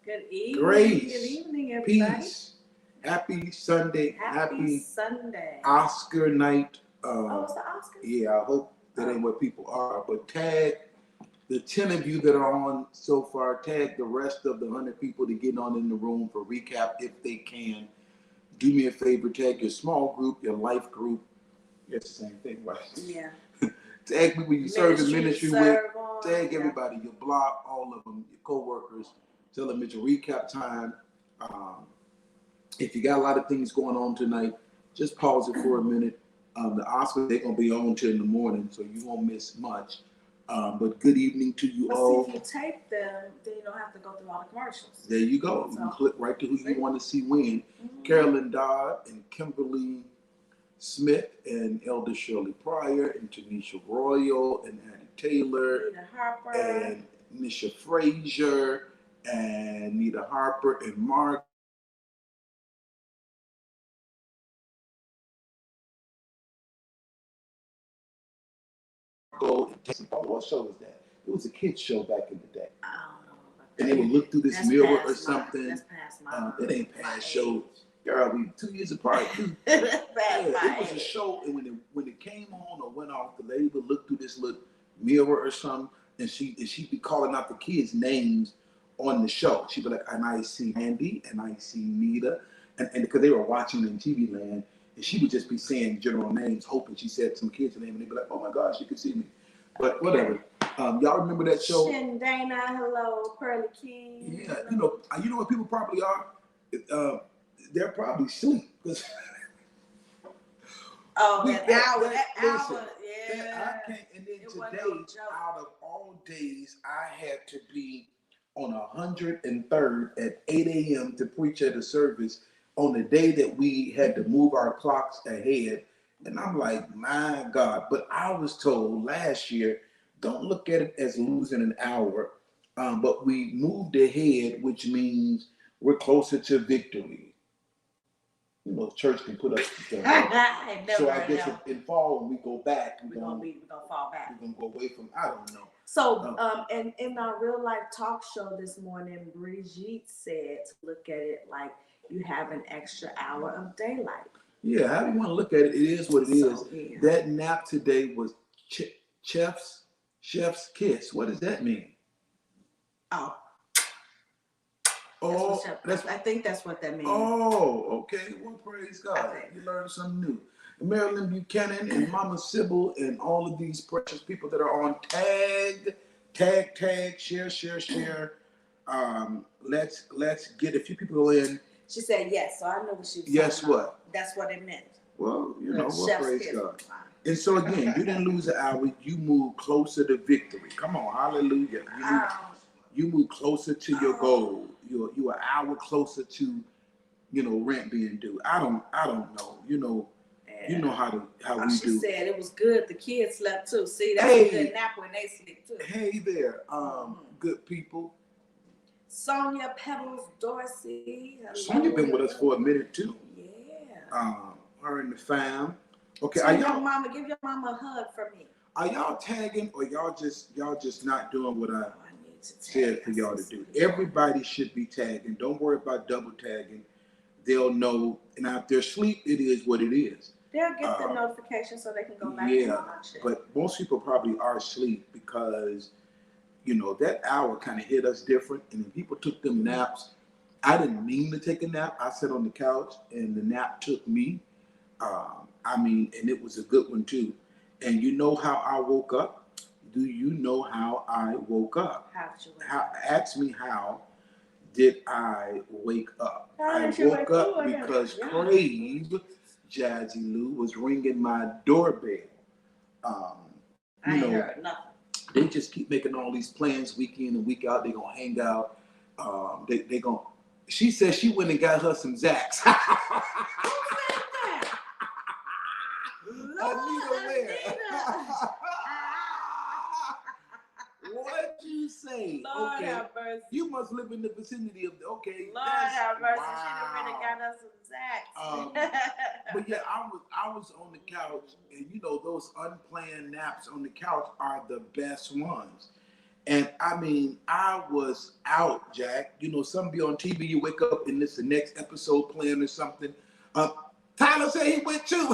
Good evening. Grace. Good evening, everybody. Peace. Happy Sunday. Happy Sunday. Oscar night. Oh, it's the Oscars? Yeah, I hope that ain't where people are. But tag the 10 of you that are on so far. Tag the rest of the 100 people to get on in the room for recap if they can. Do me a favor. Tag your small group, your life group. It's the same thing, right? Yeah. Tag people you serve in ministry with. Tag Yeah. everybody, your block, all of them, your co-workers. Tell them it's a recap time. If you got a lot of things going on tonight, just pause it for a minute. The Oscars, they're going to be on till in the morning, so you won't miss much. But good evening to you all. See, if you tape them, then you don't have to go through all the commercials. There you go. You can click right to who you want to see win. Carolyn Dodd and Kimberly Smith and Elder Shirley Pryor and Tanisha Royal and Addie Taylor Nita Harper and Nisha Frazier and Nita Harper and Mark. What show was that? It was a kids show back in the day. I don't know. And they would look through this mirror or something. That's past my it ain't past show. Girl, we 2 years apart. It was a show, and when it came on or went off, the lady would look through this little mirror or something, and she'd be calling out the kids' names on the show. She'd be like, and I see Andy, and I see Nita, and because they were watching in TV land, and she would just be saying general names, hoping she said some kids' name, and they'd be like, oh my gosh, she could see me. But whatever. Y'all remember that show? Dana, hello, Pearly King. Yeah, you know what people probably are? They're probably asleep. Oh, that hour, yeah. I can't, and then today, out of all days, I had to be on 103rd at 8 a.m. to preach at a service on the day that we had to move our clocks ahead. And I'm like, my God. But I was told last year, don't look at it as losing an hour. But we moved ahead, which means we're closer to victory. You know, church can put up stuff. So I guess in fall when we go back, we're gonna fall back. We're gonna go away from, I don't know. So and in our real life talk show this morning, Brigitte said to look at it like you have an extra hour of daylight. Yeah, how do you want to look at it? It is what it is. Yeah. That nap today was chef's kiss. What does that mean? Oh, I think that's what that means. Oh, okay. Well, praise God. You learned something new. Marilyn Buchanan and Mama Sybil and all of these precious people that are on tag, share. Let's get a few people in. She said yes, so I know what she was Yes, what? That's what it meant. Well, you know, well, praise God. And so again, you didn't lose an hour. You moved closer to victory. Come on, hallelujah. You move closer to your goal. You're an hour closer to, rent being due. I don't know. You know how we do. She said it was good. The kids slept too. See, that's a good nap when they sleep too. Hey there, good people. Sonia Pebbles Dorsey. Sonia been with us for a minute too. Yeah. Her and the fam. Okay, give your mama a hug for me. Are y'all tagging or y'all just not doing what I said for y'all to do? Everybody should be tagging. Don't worry about double tagging. They'll know. Now, if they're asleep, it is what it is. They'll get the notification so they can go back and watch it. But most people probably are asleep because, that hour kind of hit us different. And then people took them naps. I didn't mean to take a nap. I sat on the couch and the nap took me. And it was a good one too. And you know how I woke up? Do you know how I woke up? How did you wake up? Ask me how did I wake up? I woke up because Crave Jazzy Lou was ringing my doorbell. I ain't heard nothing. They just keep making all these plans week in and week out. They gonna hang out. They gonna. She said she went and got her some Zax. What'd you say? Lord have mercy. You must live in the vicinity of Lord have mercy. Wow. She done really got us some Zax. But yeah, I was on the couch, and those unplanned naps on the couch are the best ones. And I mean, I was out, Jack. You know, some be on TV, you wake up and it's the next episode playing or something. Tyler said he went too. He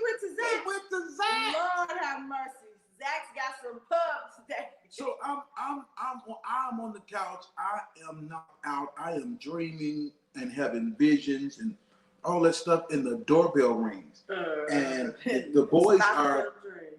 went to Zach. He went to Zach. Lord have mercy. Zach's got some pubs today. So I'm on the couch. I am not out. I am dreaming and having visions and all that stuff. And the doorbell rings, and the boys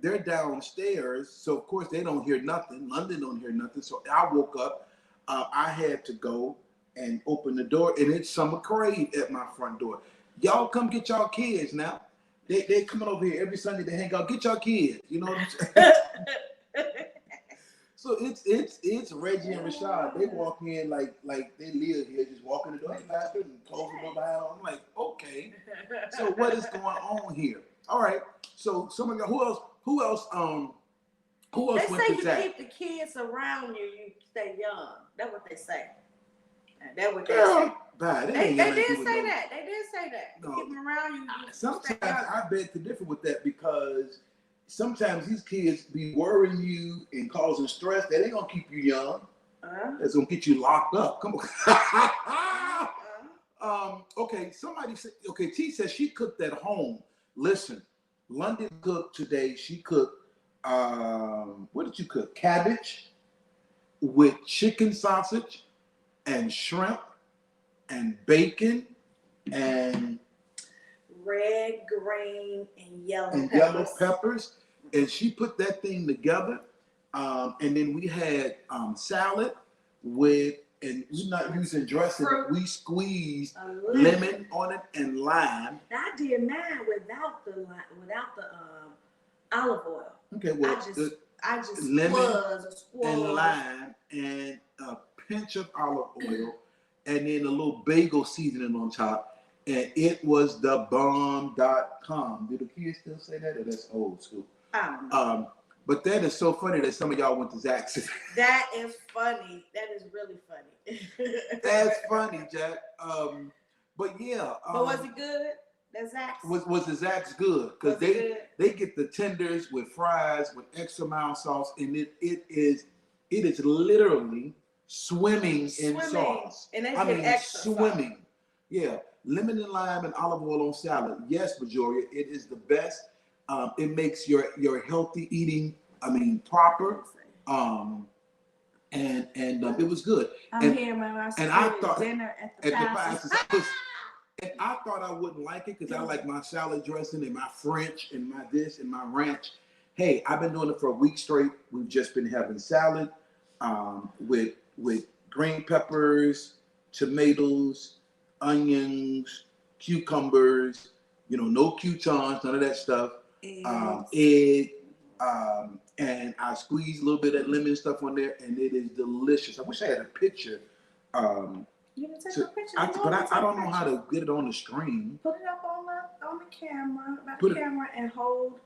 they're downstairs. So of course they don't hear nothing. London don't hear nothing. So I woke up. I had to go and open the door, and it's Summer Crave at my front door. Y'all come get y'all kids now. They coming over here every Sunday to hang out. Get y'all kids. You know what I'm saying? So it's Reggie and Rashad. They walk in like they live here, just walk in the door and close the door behind them. I'm like, okay. So what is going on here? All right. So some of y'all, who else They went say to you Zach? keep the kids around you, you stay young. That's what they say. That's what they say. Bad. They did say that. They did say that. No. Keep them around you. Sometimes I beg to differ with that because sometimes these kids be worrying you and causing stress. That ain't gonna keep you young. That's gonna get you locked up. Come on. Okay, somebody said, okay, T says she cooked at home. Listen, London cooked today. She cooked, what did you cook? Cabbage with chicken sausage and shrimp and bacon and red, green, and yellow peppers. And she put that thing together. And then we had salad with, and we're not using dressing, we squeezed lemon on it and lime. I did mine without the olive oil. Okay, well, I just lemon and lime and a pinch of olive oil and then a little bagel seasoning on top. And it was the bomb.com. Do the kids still say that, or that's old school? I don't know. But that is so funny that some of y'all went to Zach's. That is funny. That is really funny. That's funny, Jack. But yeah. But was it good? That Zach's? Was the Zach's good? Because they get the tenders with fries with extra mild sauce, and it is literally swimming in sauce. And they extra swimming. Sauce. Yeah. Lemon and lime and olive oil on salad. Yes, Bajoria, it is the best. It makes your healthy eating, proper. And it was good. I'm here, man. I thought dinner at the pastor's. And I thought I wouldn't like it because I like my salad dressing and my French and my this and my ranch. Hey, I've been doing it for a week straight. We've just been having salad with green peppers, tomatoes, onions, cucumbers, no croutons, none of that stuff. Egg, and I squeeze a little bit of lemon stuff on there, and it is delicious. I wish I had a picture. You can take a picture. But I don't know how to get it on the screen. Put it up on the camera, and hold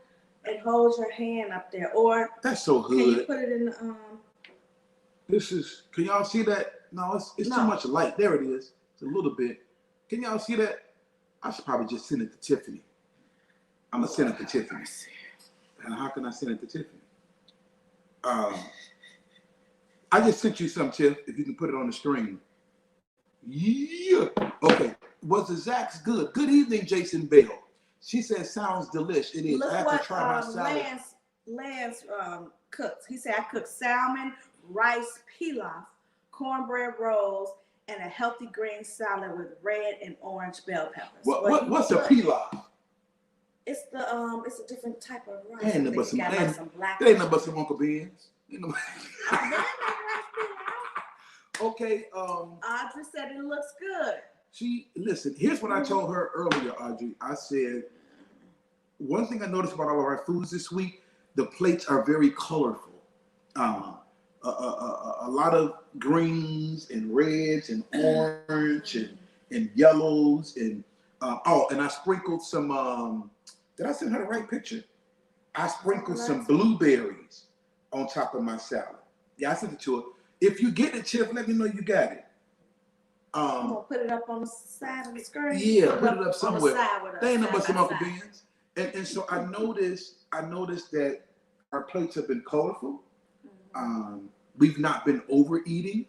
your hand up there. Or that's so good. Can you put it in the This is. Can y'all see that? No, it's too much light. There it is. It's a little bit. Can y'all see that? I should probably just send it to Tiffany. I'm gonna send it to Tiffany. And how can I send it to Tiffany? I just sent you some, Tiff. If you can put it on the screen. Yeah. Okay. Was the Zach's good? Good evening, Jason Bell. She says sounds delish. It is. Look I have what to try my salad. Lance cooks. He said I cooked salmon, rice pilaf, cornbread rolls, and a healthy green salad with red and orange bell peppers. What's a pilaf? It's a different type of rice. Ain't nothing but some Uncle Ben's. Okay. Audrey said it looks good. Listen, here's what I told her earlier, Audrey. I said, one thing I noticed about all of our foods this week, the plates are very colorful. A lot of greens and reds and orange and yellows and and I sprinkled some. Did I send her the right picture? I sprinkled some blueberries on top of my salad. Yeah, I sent it to her. If you get it, Tiff, let me know you got it. I'm gonna put it up on the side of the screen. Yeah, put it up somewhere. They ain't nothing but some Uncle Ben's. And so I noticed that our plates have been colorful. We've not been overeating.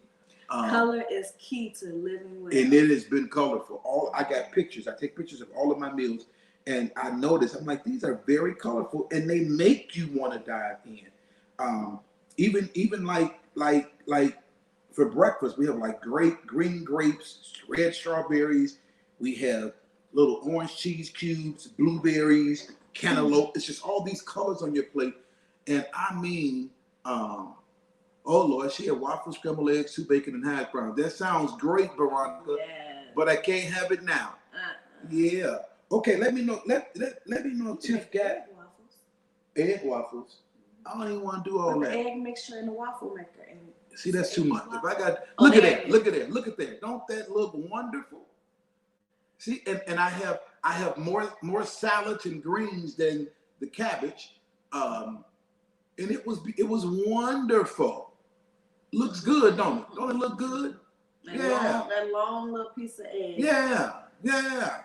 Color is key to living well. And it has been colorful. I got pictures. I take pictures of all of my meals, and I notice, I'm like, these are very colorful, and they make you want to dive in. Even like for breakfast, we have like green grapes, red strawberries. We have little orange cheese cubes, blueberries, cantaloupe. It's just all these colors on your plate, and I mean, oh Lord, she had waffles, scrambled eggs, 2 bacon, and hash browns. That sounds great, Veronica. Yeah. But I can't have it now. Yeah. Okay, let me know. Let me know if Tiff got egg waffles. I don't even want to do all that. The egg mixture in the waffle maker. And see, that's too much. If I got look at that. Don't that look wonderful? See, and I have more salads and greens than the cabbage. And it was wonderful. Looks good, don't it? Don't it look good? That long little piece of egg. Yeah.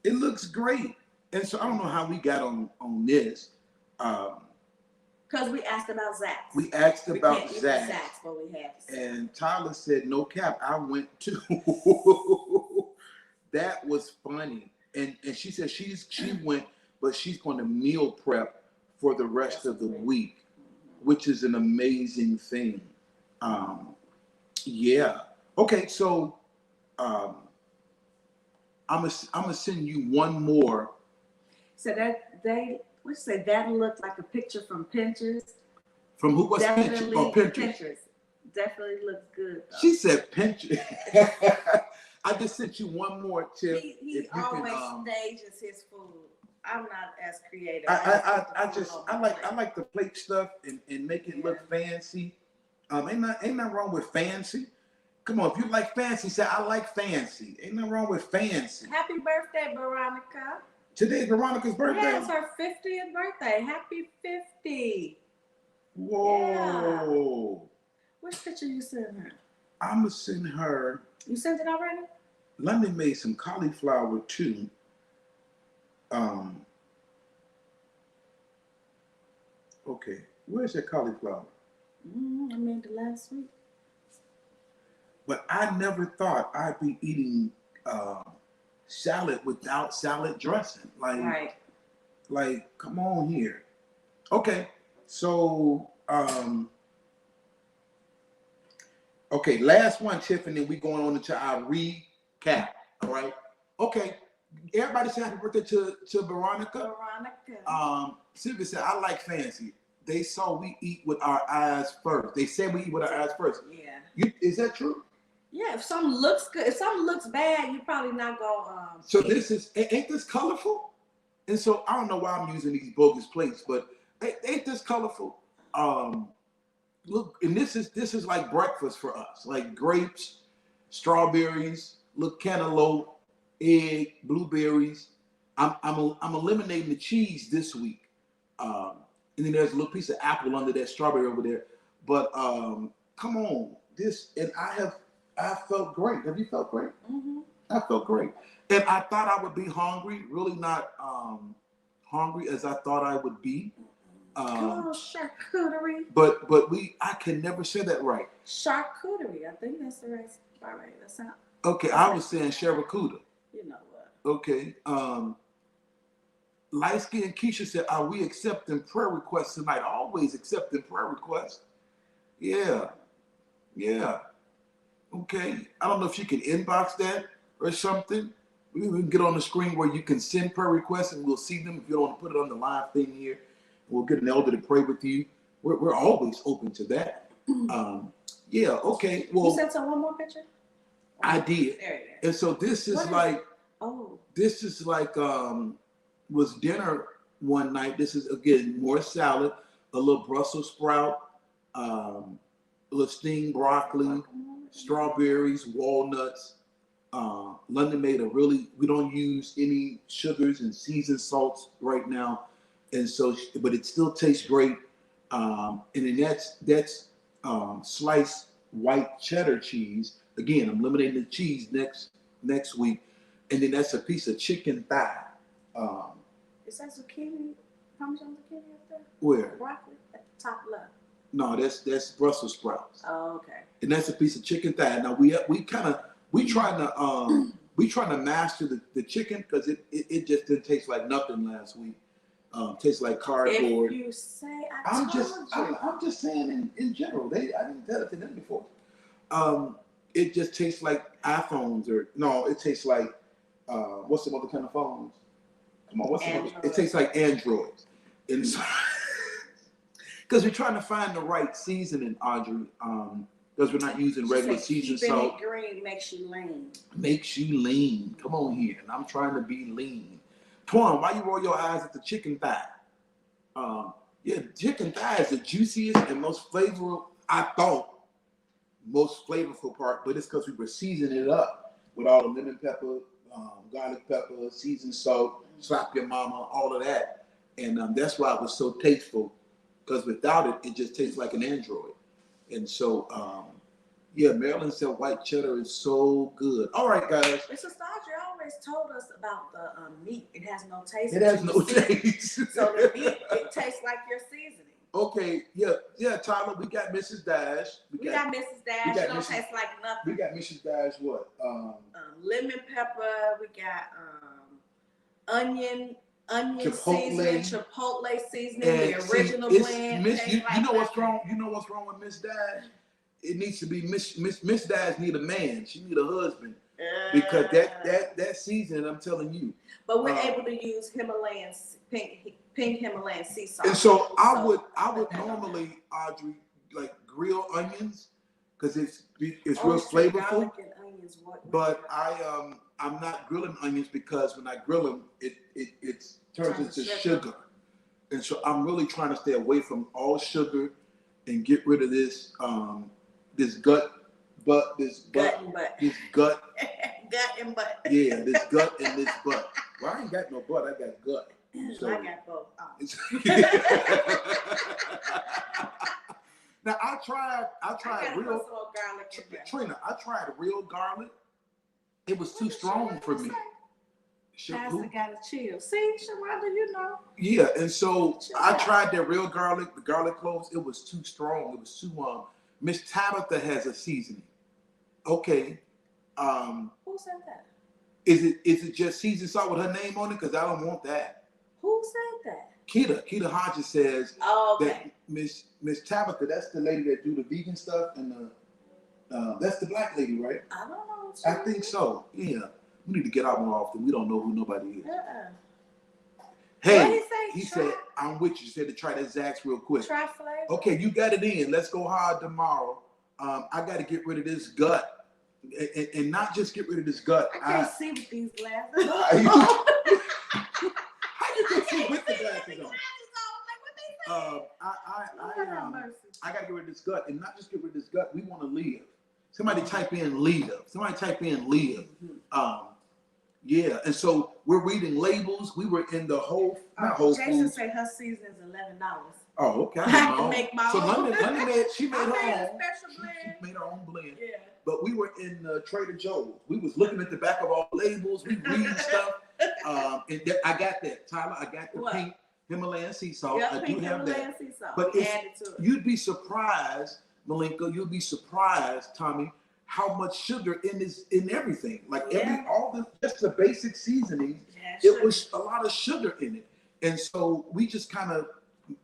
It looks great. And so I don't know how we got on this. Because we asked about Zach's. We asked about Zach's. But we had to. And Tyler said, no cap, I went too. That was funny. And she said she went, but she's going to meal prep for the rest of the week, which is an amazing thing. Yeah. Okay, so I'm gonna send you one more. So that looked like a picture from Pinterest. From who was Pinterest? Oh, Pinterest. Definitely looks good, though. She said Pinterest. I just sent you one more tip. He always stages his food. I'm not as creative. I like the plate stuff and make it look fancy. Ain't nothing wrong with fancy. Come on, if you like fancy, say I like fancy. Ain't nothing wrong with fancy. Happy birthday, Veronica. Today's Veronica's birthday. Yeah, it's her 50th birthday. Happy 50. Whoa. Yeah. Which picture you sent her? I'm gonna send her. You sent it already? London made some cauliflower too. Okay, where's that cauliflower? I made it last week. But I never thought I'd be eating salad without salad dressing. Like, come on here. Okay, so okay, last one, Tiffany. We going on into our recap. All right. Okay. Everybody say happy birthday to Veronica. Sylvia said, I like fancy. They saw we eat with our eyes first. They said we eat with our eyes first. Yeah. Is that true? Yeah, if something looks good, if something looks bad, you probably not gonna so ain't this colorful? And so I don't know why I'm using these bogus plates, but ain't this colorful? Look, and this is like breakfast for us. Like grapes, strawberries, look, cantaloupe, egg, blueberries. I'm eliminating the cheese this week. And then there's a little piece of apple under that strawberry over there. But come on, and I felt great. Have you felt great? Mm-hmm. I felt great. And I thought I would be hungry, really not hungry as I thought I would be. Charcuterie. But I can never say that right. Charcuterie. I think that's the right. That's not. Okay, I was saying charcuterie. You know what? Okay. Light Skin Keisha said, are we accepting prayer requests tonight? Always accepting prayer requests. Yeah. Okay. I don't know if you can inbox that or something. We can get on the screen where you can send prayer requests and we'll see them. If you don't want to put it on the live thing here, we'll get an elder to pray with you. We're always open to that. Yeah, okay. Well, you sent one more picture? I did. There you go. And so this is like was dinner one night. This is again more salad, a little Brussels sprout, a little steamed broccoli, strawberries, walnuts. London made we don't use any sugars and seasoned salts right now, and so but it still tastes great. And then that's sliced white cheddar cheese. Again, I'm eliminating the cheese next week, and then that's a piece of chicken thigh. Is that zucchini? Parmesan zucchini up there? Where? Broccoli at the top left. No, that's Brussels sprouts. Oh, okay. And that's a piece of chicken thigh. Now we trying to master the chicken because it just didn't taste like nothing last week. Tastes like cardboard. If you say I'm just saying in general. I didn't tell it to them before. It just tastes like iPhones it tastes like what's some other kind of phones? Come on, what's some other? It tastes like Androids. And so because we're trying to find the right seasoning, Audrey. Because we're not using regular seasoned salt. Keeping it green makes you lean. Makes you lean. Come on here. And I'm trying to be lean. Twan, why you roll your eyes at the chicken thigh? Yeah, chicken thigh is the juiciest and most flavorful, I thought, most flavorful part, but it's because we were seasoning it up with all the lemon pepper, garlic pepper, seasoned salt, slap your mama, all of that. And that's why it was so tasteful, because without it, it just tastes like an Android. And so, yeah, Marilyn said white cheddar is so good. All right, guys. Mr. Stodger always told us about the meat. It has no taste. It has no taste. So the meat, it tastes like your seasoning. Okay, yeah, Tyler, we got Mrs. Dash. We got Mrs. Dash. It don't taste like nothing. We got Mrs. Dash what? Lemon pepper. We got onion Chipotle. seasoning, Chipotle seasoning, the original blend. You know what's wrong? You know what's wrong with Miss Dash? It needs to be Miss Dash need a man. She need a husband. Because that season, I'm telling you. But we're able to use Himalayan pink Himalayan sea salt. And so I would normally, Audrey, like grill onions because it's real flavorful. But I'm not grilling onions because when I grill them, it turns into sugar. And so I'm really trying to stay away from all sugar and get rid of this gut and butt. Gut and butt. Yeah, this gut and this butt. Well, I ain't got no butt. I got gut. So, I got both. Now I tried real garlic. Trina. I tried real garlic. It was too strong for me. Pastor got to chill. See, Sharonda, you know. Yeah, and so I tried that real garlic, the garlic cloves. It was too strong. It was too Miss Tabitha has a seasoning. Okay. Who said that? Is it just seasoned salt with her name on it? Because I don't want that. Who said that? Keita Hodges says that Miss Tabitha, that's the lady that do the vegan stuff, and that's the black lady, right? I don't know. I think so. Yeah. We need to get out more often. We don't know who nobody is. Hey, he said, I'm with you. He said to try that Zax real quick. Try flavor. Okay, you got it in. Let's go hard tomorrow. I got to get rid of this gut. And not just get rid of this gut. I can't see with these glasses. How you can see with the glasses on? I got to get rid of this gut. And not just get rid of this gut. We want to live. Somebody type in live. Somebody type in live. Yeah, and so we're reading labels. We were in the Whole Foods. Jason said her season is $11. Oh, okay. I have to make my own. So London she made her own. Special blend. She made her own blend. Yeah. But we were in Trader Joe's. We was looking at the back of all the labels. We reading stuff. And I got that, Tyler. I got the pink Himalayan sea salt. Yep, I do have Himalayan that. Sea salt. But you'd be surprised, Malinka. You'd be surprised, Tommy, how much sugar in everything. Like just the basic seasoning, it was a lot of sugar in it. And so we just kind of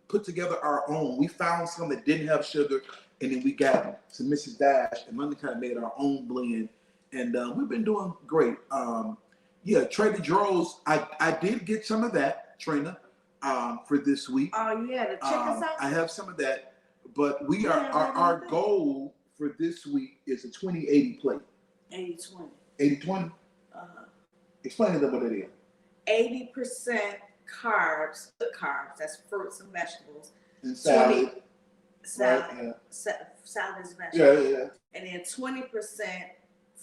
put together our own. We found some that didn't have sugar, and then we got some Mrs. Dash, and Monday kind of made our own blend. And we've been doing great. Yeah, Trader Joe's, I did get some of that, Trina, for this week. Oh yeah, the chicken sauce. I have some of that, but we our goal for this week is a 20-80 plate. 80-20. 80-20? Explain to them what it is. 80% carbs, good carbs, that's fruits and vegetables. And salad. Salad. Right, yeah. Salad is vegetables. Yeah. And then 20%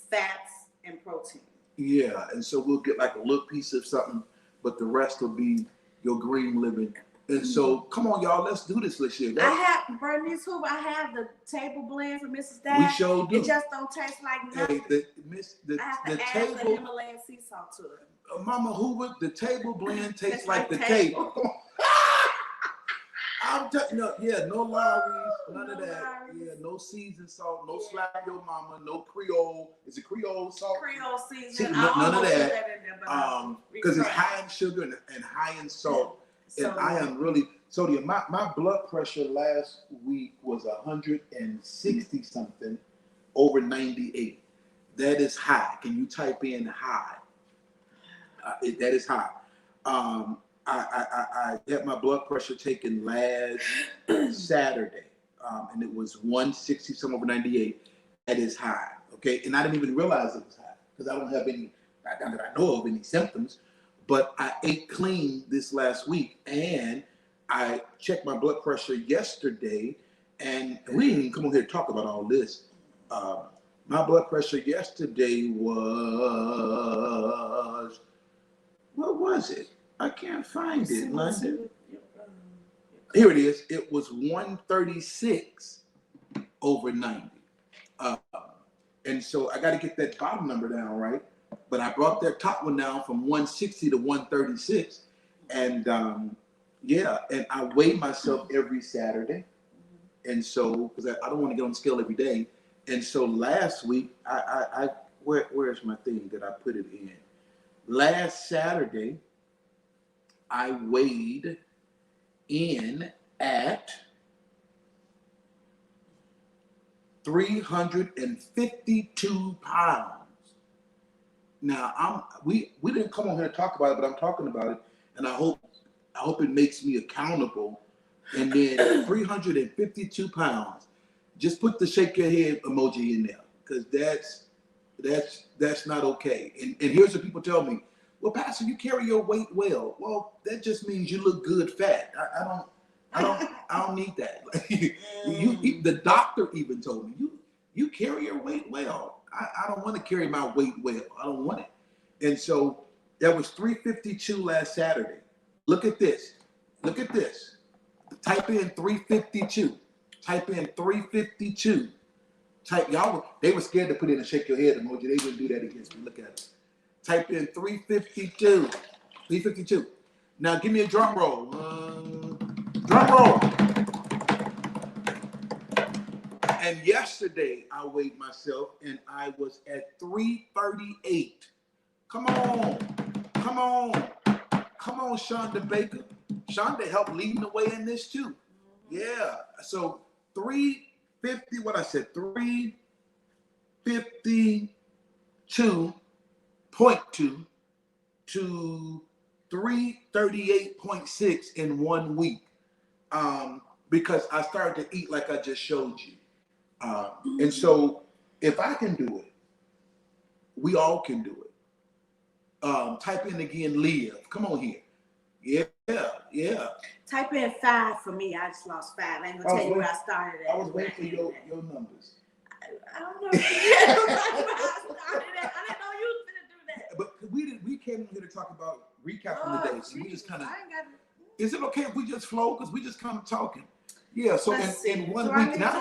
fats and protein. Yeah, and so we'll get like a little piece of something, but the rest will be your green living. And so, come on, y'all, let's do this year. I have Bernice Hoover. I have the table blend from Mrs. Dash. We sure do. It just don't taste like nothing. Hey, I have to add the Himalayan sea salt to it. Mama Hoover, the table blend tastes like the table. I'm telling you, no Lawry's, none of that. Yeah, no seasoned salt, no slap your mama, no Creole. Is it Creole salt? Creole season. None of that. Because it's right. high in sugar and high in salt. And Sodium. I am really sodium. My blood pressure last week was 160 something over 98. That is high. Can you type in high? That is high. I had my blood pressure taken last Saturday, and it was 160 some over 98. That is high, okay? And I didn't even realize it was high because I don't have any, not that I know of any symptoms, but I ate clean this last week, and I checked my blood pressure yesterday, and we didn't even come on here to talk about all this. My blood pressure yesterday was, what was it? I can't find it, London. Here it is. It was 136 over 90. And so I got to get that bottom number down, right? But I brought that top one down from 160 to 136. And and I weigh myself every Saturday. And so, because I don't want to get on the scale every day. And so last week, where's my thing that I put it in? Last Saturday, I weighed in at 352 pounds. Now we didn't come on here to talk about it, but I'm talking about it, and I hope it makes me accountable. And then 352 pounds. Just put the shake your head emoji in there, because that's not okay. And here's what people tell me. Well, Pastor, you carry your weight well. Well, that just means you look good fat. I don't need that. The doctor even told me, you carry your weight well. I don't want to carry my weight well. I don't want it. And so that was 352 last Saturday. Look at this. Look at this. Type in 352. Type in 352. They were scared to put in a shake your head emoji. They wouldn't do that against me. Look at it. Type in 352. 352. Now give me a drum roll. Drum roll. And yesterday I weighed myself and I was at 338. Come on. Come on, Shonda Baker. Shonda helped leading the way in this too. Yeah. So 350, what I said, 352.2 to 338.6 in 1 week. Because I started to eat like I just showed you. And so if I can do it, we all can do it. Type in again, live. Come on here. Yeah. Type in 5 for me. I just lost 5. I ain't gonna tell you where I started at. I was waiting for your numbers. I don't know. I didn't know you was gonna do that. But we came here to talk about recapping the days. We just kind of. Is it okay if we just flow? Because we just kind of talking. Yeah. So in 1 week, and I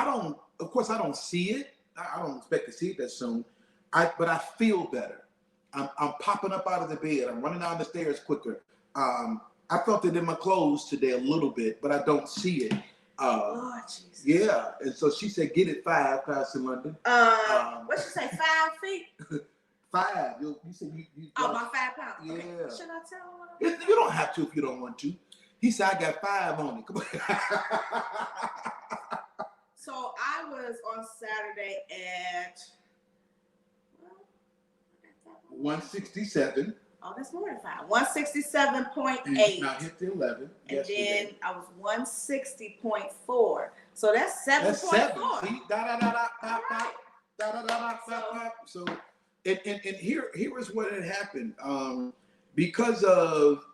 don't. Of course, I don't see it. I don't expect to see it that soon. But I feel better. I'm popping up out of the bed. I'm running down the stairs quicker. I felt it in my clothes today a little bit, but I don't see it. Oh, Jesus. Yeah, and so she said, "Get it 5, Pastor London." What she say? 5 feet? 5. You said you. Oh, my 5 pounds. Yeah. Okay. Should I tell her what I'm You don't have to if you don't want to. He said, "I got 5 on it." Come on. So I was on Saturday at 167. Oh, that's more than 5. 167.8. Now hit the 11. And then I was 160.4. So that's 7.4. That's 7. See? So and here is what had happened. Because of,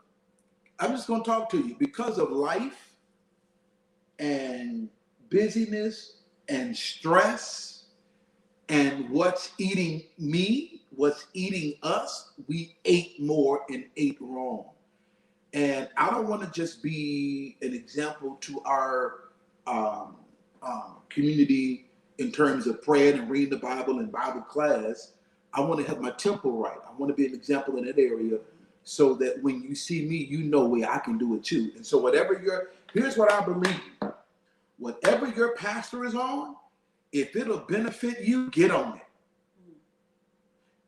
I'm just going to talk to you, because of life and busyness and stress and what's eating me, what's eating us, we ate more and ate wrong. And I don't want to just be an example to our community in terms of praying and reading the Bible and Bible class. I want to have my temple right. I want to be an example in that area so that when you see me, you know where I can do it too. And so here's what I believe. Whatever your pastor is on, if it'll benefit you, get on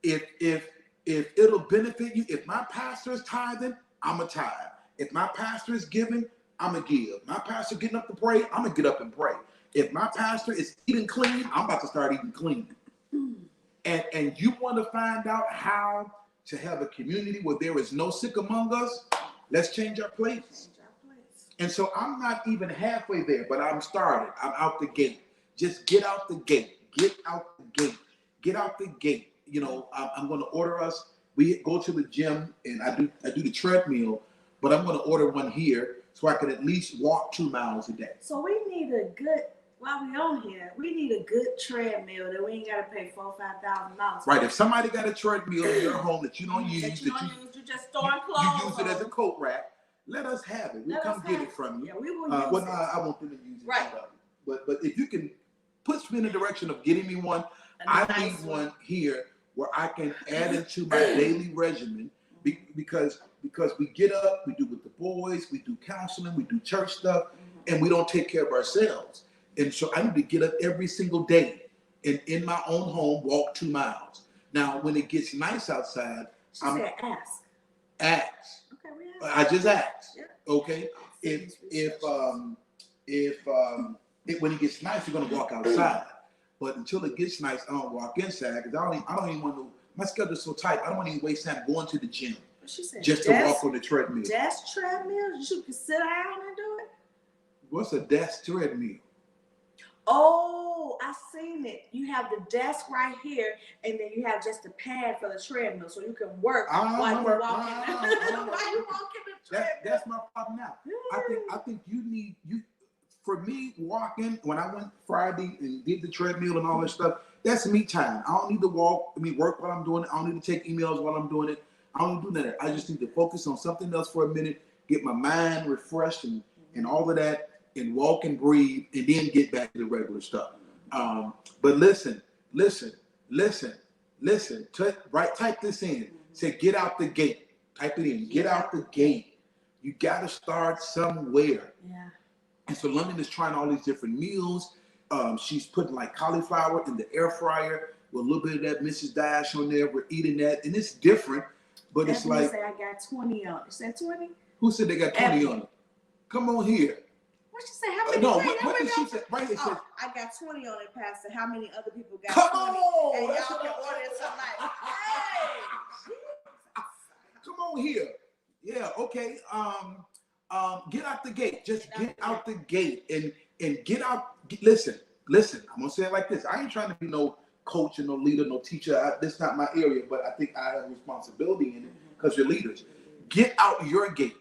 it. If it'll benefit you, if my pastor is tithing, I'm a tithe. If my pastor is giving, I'm a give. My pastor getting up to pray, I'm gonna get up and pray. If my pastor is eating clean, I'm about to start eating clean. And you want to find out how to have a community where there is no sick among us, let's change our plates. And so I'm not even halfway there, but I'm started. I'm out the gate. Just get out the gate. Get out the gate. Get out the gate. You know, I'm going to order us. We go to the gym and I do the treadmill, but I'm going to order one here so I can at least walk 2 miles a day. So we need a good, while we on here, we need a good treadmill that we ain't got to pay $4,000 or $5,000. Right. If somebody got a treadmill in your home that you don't use, you just throwing clothes. You use it as a coat rack. Let us have it. We'll come get it from you. Yeah, we will use it. No, I want them to use it. Right. But if you can push me in the direction of getting me one, I need one here where I can add into my daily regimen because we get up, we do with the boys, we do counseling, we do church stuff, and we don't take care of ourselves. And so I need to get up every single day and in my own home walk 2 miles. Now, when it gets nice outside, She said ask. Ask. Okay, we ask. I just asked. Yeah. Okay. When it gets nice, you're gonna walk outside. But until it gets nice, I don't walk inside because I don't even want to. My schedule's so tight. I don't want to even waste time going to the gym. She said, just to walk on the treadmill. Desk treadmill? You can sit down and do it? What's a desk treadmill? Oh, I seen it. You have the desk right here, and then you have just a pad for the treadmill, so you can work while you're walking. While you're walking the treadmill. That's my problem now. I think you. For me, walking, when I went Friday and did the treadmill and all that stuff, that's me time. I don't need to work while I'm doing it. I don't need to take emails while I'm doing it. I don't do that. I just need to focus on something else for a minute, get my mind refreshed and all of that, and walk and breathe, and then get back to the regular stuff. But listen. Type this in. Say, get out the gate. Type it in. Get out the gate. You got to start somewhere. Yeah. And so London is trying all these different meals. She's putting like cauliflower in the air fryer with a little bit of that Mrs. Dash on there. We're eating that, and it's different, but it's like. Say I got 20 on it. You said 20? Who said they got 20 on it? Come on here. What you say? How many? What did she say? Right here. Oh, I got 20 on it, Pastor. How many other people got? Come 20? on. And y'all can order it tonight. Hey. Come on here. Yeah. Okay. Get out the gate. Just get out the gate and get out. Listen. I'm gonna say it like this. I ain't trying to be no coach and no leader, no teacher. That's not my area, but I think I have a responsibility in it because you're leaders. Get out your gate.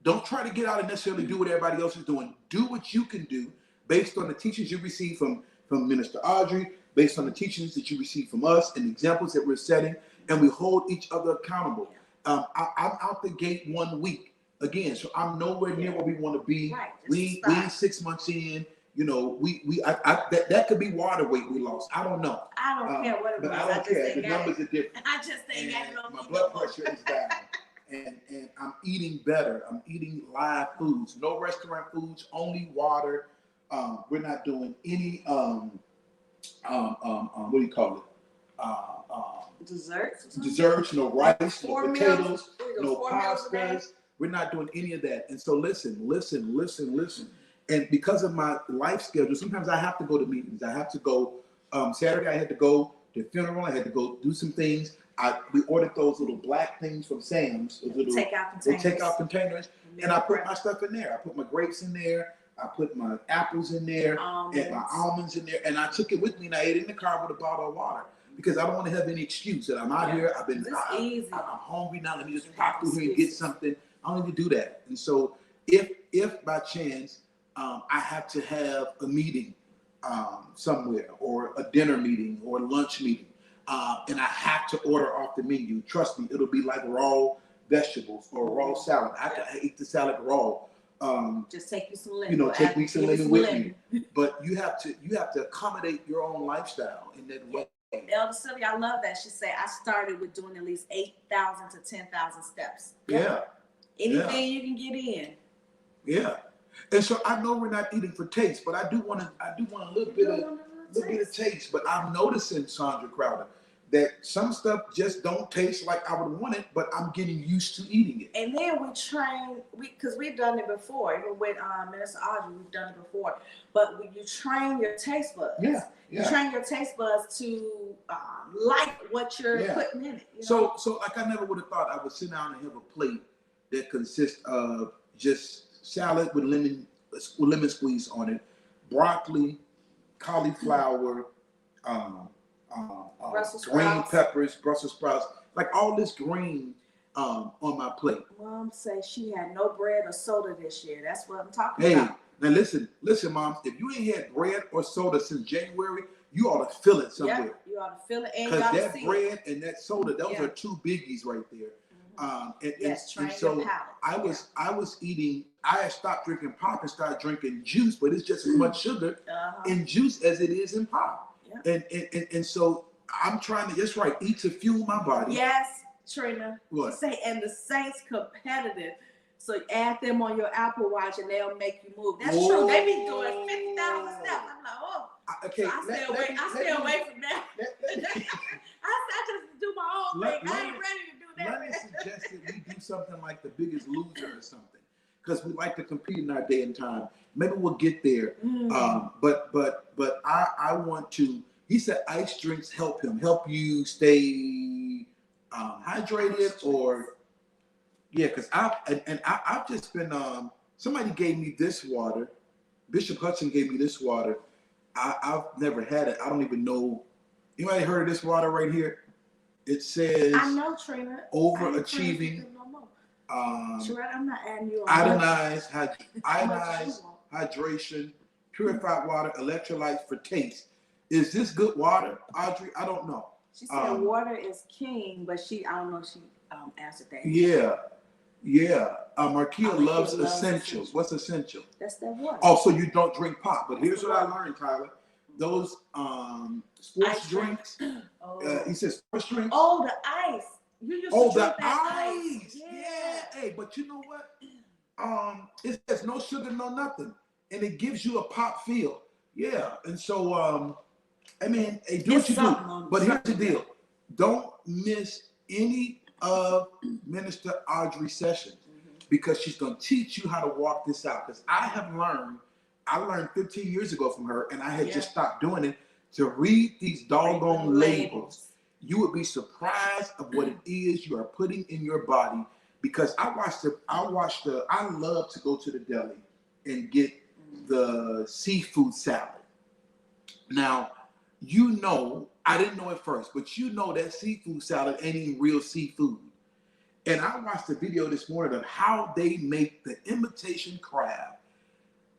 Don't try to get out and necessarily do what everybody else is doing. Do what you can do based on the teachings you receive from Minister Audrey, based on the teachings that you receive from us and examples that we're setting, and we hold each other accountable. I'm out the gate 1 week. Again, so I'm nowhere near where we want to be. Right, we 6 months in. You know, that could be water weight we lost. I don't know. I don't care what it was. But I don't care. The numbers are different. I just ain't got no. My blood pressure is down, and I'm eating better. I'm eating live foods, no restaurant foods, only water. We're not doing any what do you call it? Desserts, no rice, no potatoes, no pastas. We're not doing any of that. And so listen. And because of my life schedule, sometimes I have to go to meetings. I have to go. Saturday, I had to go to a funeral. I had to go do some things. We ordered those little black things from Sam's. Those little take-out containers. And I put my stuff in there. I put my grapes in there. I put my apples in there. And my almonds in there. And I took it with me and I ate it in the car with a bottle of water. Because I don't want to have any excuse that I'm out here. I'm hungry now. Let me just pop through here and get something. I don't need to do that. And so if by chance I have to have a meeting somewhere, or a dinner meeting, or a lunch meeting, and I have to order off the menu, trust me, it'll be like raw vegetables or raw salad. I eat the salad raw. Just take you some lemon. Take me some lemon with me. But you have to accommodate your own lifestyle in that way. Elder Sylvia, I love that. She said, I started with doing at least 8,000 to 10,000 steps. Yeah. Anything you can get in. Yeah. And so I know we're not eating for taste, but I do want a little bit of taste. But I'm noticing, Sandra Crowder, that some stuff just don't taste like I would want it, but I'm getting used to eating it. And then we train, because we've done it before, even with Minister Audrey, we've done it before. But when you train your taste buds, you train your taste buds to like what you're putting in it. You know? So like I never would have thought I would sit down and have a plate that consists of just salad with lemon squeeze on it, broccoli, cauliflower, green peppers, Brussels sprouts, like all this green on my plate. Mom said she had no bread or soda this year. That's what I'm talking about. Now listen, Mom. If you ain't had bread or soda since January, you ought to feel it somewhere. Yep, you ought to feel it, and because that bread and that soda, those are two biggies right there. And so I was eating. I had stopped drinking pop and started drinking juice, but it's just as much sugar in juice as it is in pop. And so I'm trying to just eat to fuel my body. Yes, Trina. What? Say, and the Saints competitive. So add them on your Apple Watch and they'll make you move. That's true. They be doing 50,000 steps. I'm like, oh. Okay. So I stay away from that. I just do my own thing. I ain't ready to do that. Let me suggest that we do something like The Biggest Loser or something, because we like to compete in our day and time. Maybe we'll get there. But I want to. He said ice drinks help you stay hydrated, or because I've just been somebody gave me this water. Bishop Hudson gave me this water. I've never had it. I don't even know. Anybody heard of this water right here? It says I know, Trina. Overachieving. I'm not adding you on. Ionized hydration, purified water, electrolytes for taste. Is this good water, Audrey? I don't know. She said water is king, but I don't know if she answered that. Yeah. Markia loves essentials. What's essential? That's that water. Oh, so you don't drink pop. But here's what I learned, Tyler. Those sports drinks. He says sports drinks. Oh, the ice. You used to drink that ice. Yeah. Hey, but you know what? It says no sugar, no nothing, and it gives you a pop feel. Yeah, and so hey, do what you do. But here's the deal: don't miss any of Minister Audrey's sessions, because she's going to teach you how to walk this out. Because I learned 15 years ago from her, and I had just stopped doing it, to read these doggone labels. You would be surprised of what it is you are putting in your body. Because I love to go to the deli and get the seafood salad. Now, I didn't know at first, but that seafood salad ain't even real seafood. And I watched a video this morning of how they make the imitation crab.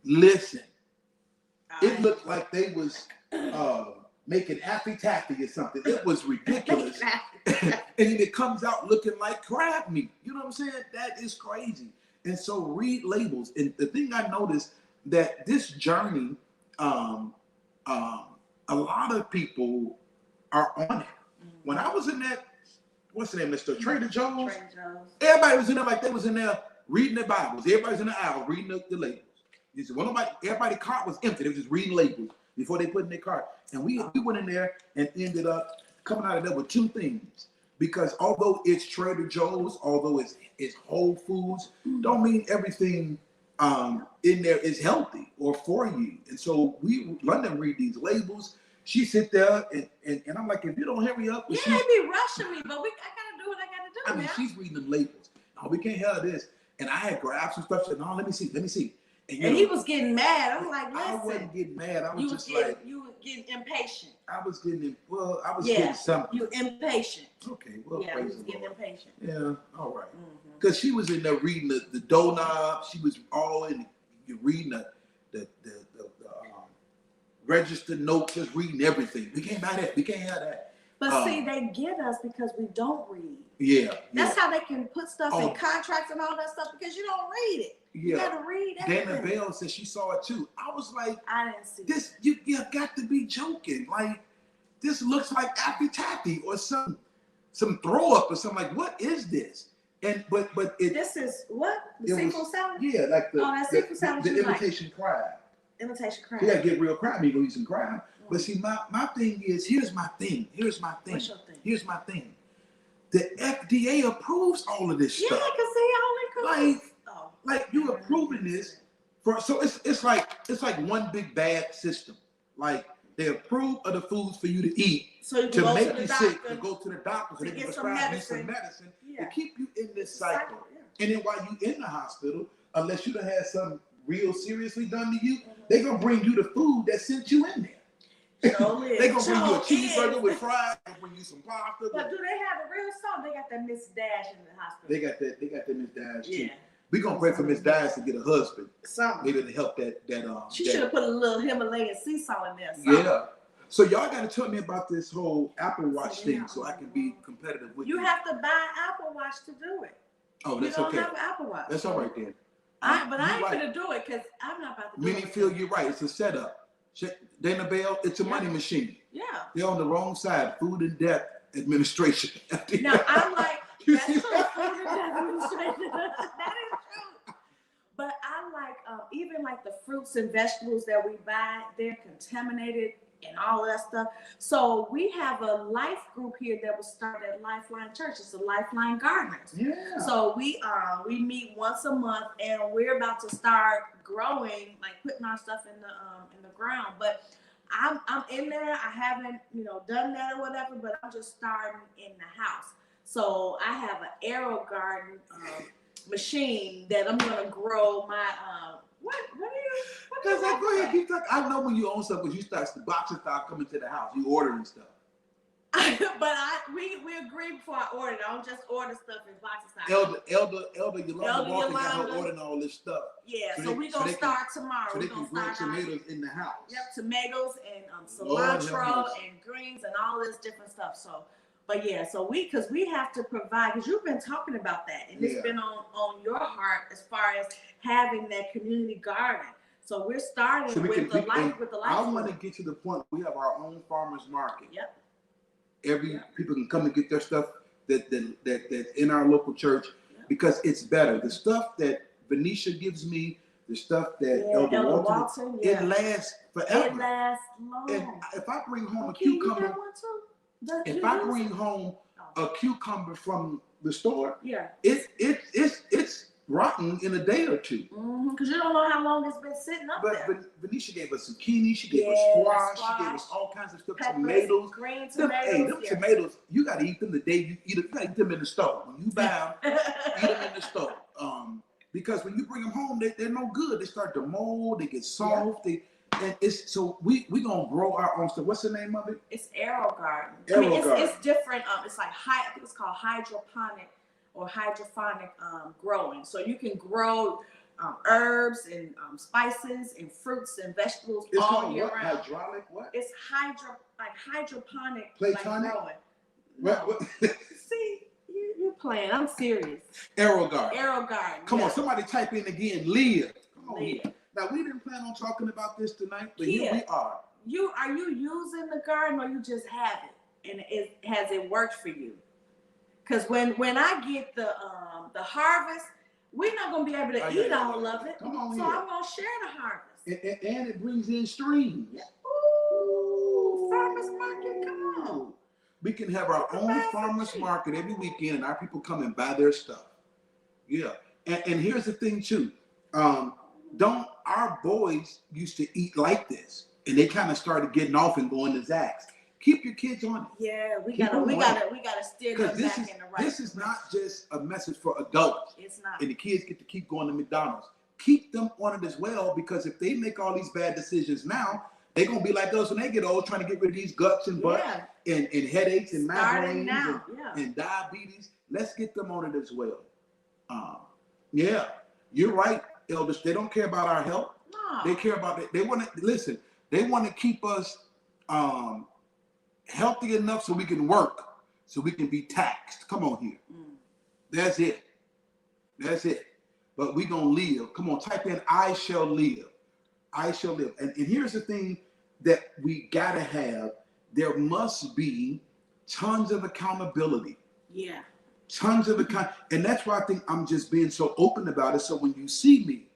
Listen, it looked like they was making Happy Taffy or something. It was ridiculous. And it comes out looking like crab meat. You know what I'm saying? That is crazy. And so read labels. And the thing I noticed, that this journey, a lot of people are on it. When I was in that, what's the name, Mr. Trader Joe's? Everybody was in there like they was in there reading their Bibles. Everybody was in the aisle reading the labels. Everybody's cart was empty. They were just reading labels before they put in their cart. And we went in there and ended up coming out of there with two things. Because although it's Trader Joe's, although it's Whole Foods, don't mean everything in there is healthy or for you. And so London read these labels. She sit there and I'm like, if you don't hurry up. Yeah, they be rushing me, but I gotta do what I gotta do. I mean, she's reading them labels. No, we can't have this. And I had grabbed some stuff. Said, no, let me see. And he was getting mad. I'm like, listen. I wasn't getting mad. You were getting impatient. I was getting something. You impatient. Okay, well, yeah, you was getting impatient. Yeah, all right. Because she was in there reading the doorknob. She was all in reading the registered note, just reading everything. We can't buy that. We can't have that. But see, they get us because we don't read. Yeah. That's how they can put stuff in contracts and all that stuff, because you don't read it. You gotta read everything. Dana Bell said she saw it too. I was like, I didn't see this. You got to be joking. Like, this looks like Appy Taffy or some throw up or something. Like, what is this? And but this is what? The seafood salad? Yeah, like that seafood salad the imitation crab. Imitation crab. You gotta get real crab, you gonna eat some crab. But see, my thing is, here's my thing. What's your thing? Here's my thing. The FDA approves all of this stuff. Yeah, I can see all like you approving this so it's like one big bad system. Like they approve of the foods for you to eat to make you sick, to go to the doctor, so they can prescribe you some medicine to keep you in this cycle. And then while you in the hospital, unless you done had something real seriously done to you, they gonna bring you the food that sent you in there. They gonna bring you a cheeseburger with fries. They gonna bring you some pasta. But do they have the real salt? They got that Miss Dash in the hospital. They got that Miss Dash too. We gonna pray for Miss Dash to get a husband. Maybe to help that. She should have put a little Himalayan sea salt in there. Yeah. So y'all gotta tell me about this whole Apple Watch thing, so I can be competitive with you. You have to buy an Apple Watch to do it. Oh, that's okay. You don't have an Apple Watch. That's all right then. But I ain't gonna do it because I'm not about to do it. Many feel you're right. It's a setup. Dana Bell, it's a money machine. Yeah. They're on the wrong side. Food and Debt Administration. Now I'm like, that's true. Food and Debt Administration. That is true. But I like even like the fruits and vegetables that we buy, they're contaminated and all of that stuff. So we have a life group here that was started at Lifeline Church. It's a Lifeline Gardeners. Yeah. So we meet once a month, and we're about to start growing, like putting our stuff in the ground. But I'm in there. I haven't done that or whatever, but I'm just starting in the house. So I have an Aero Garden machine that I'm gonna grow my What are you? Go ahead, keep talking. I know when you own stuff, because the boxes start coming to the house. You ordering stuff. But we agreed before I ordered. I don't just order stuff in boxes. Elder Yolanda Walker got her ordering all this stuff. Yeah, so we're gonna start tomorrow. So they can grow tomatoes in the house. Yep, tomatoes and cilantro and greens and all this different stuff. So. But yeah, so because we have to provide, because you've been talking about that, and it's been on your heart as far as having that community garden. So we're starting with the life. I want to get to the point we have our own farmers market. Yep. People can come and get their stuff that's in our local church because it's better. The stuff that Venetia gives me, the stuff that Elder Walton, it lasts forever. It lasts long. And if I bring home a cucumber. If I bring home a cucumber from the store, it's rotten in a day or two. Because you don't know how long it's been sitting up there. But Venetia gave us zucchini, she gave us squash, she gave us all kinds of stuff, peppers, tomatoes. Green tomatoes. Them tomatoes, you got to eat them the day you eat them. You got to eat them in the store. When you buy them, eat them in the store. Because when you bring them home, they're no good. They start to mold, they get soft, And so we gonna grow our own stuff. What's the name of it? It's Aero Garden. It's different. It's like I think it's called hydroponic or hydrophonic growing. So you can grow herbs and spices and fruits and vegetables all year round. Hydraulic what? It's hydroponic. Platonic? Like growing. What? See, you playing. I'm serious. Aero Garden. Aero Garden. Come on, somebody type in again. Leah. Come on here. Now, we didn't plan on talking about this tonight, but here we are. Are you using the garden or you just have it? And has it worked for you? Because when I get the harvest, we're not going to be able to eat all of it. Come on so I'm going to share the harvest. And it brings in streams. Yeah. Ooh, farmers market, come on. We can have our own farmers market every weekend, and our people come and buy their stuff. Yeah. And here's the thing, too. Our boys used to eat like this, and they kind of started getting off and going to Zach's. Keep your kids on it. Yeah, we gotta steer them back in the right. This is not just a message for adults. It's not. And the kids get to keep going to McDonald's. Keep them on it as well, because if they make all these bad decisions now, they're gonna be like us when they get old, trying to get rid of these guts and butts and headaches and migraines and diabetes. Let's get them on it as well. Yeah, you're right. Elders, they don't care about our health. No. They care about it. They want to listen. They want to keep us healthy enough so we can work, so we can be taxed. Come on here. That's it. But we gonna live. Come on, type in "I shall live." I shall live. And here's the thing that we gotta have. there must be tons of accountability. Yeah. Tons of and that's why I think I'm just being so open about it. So when you see me,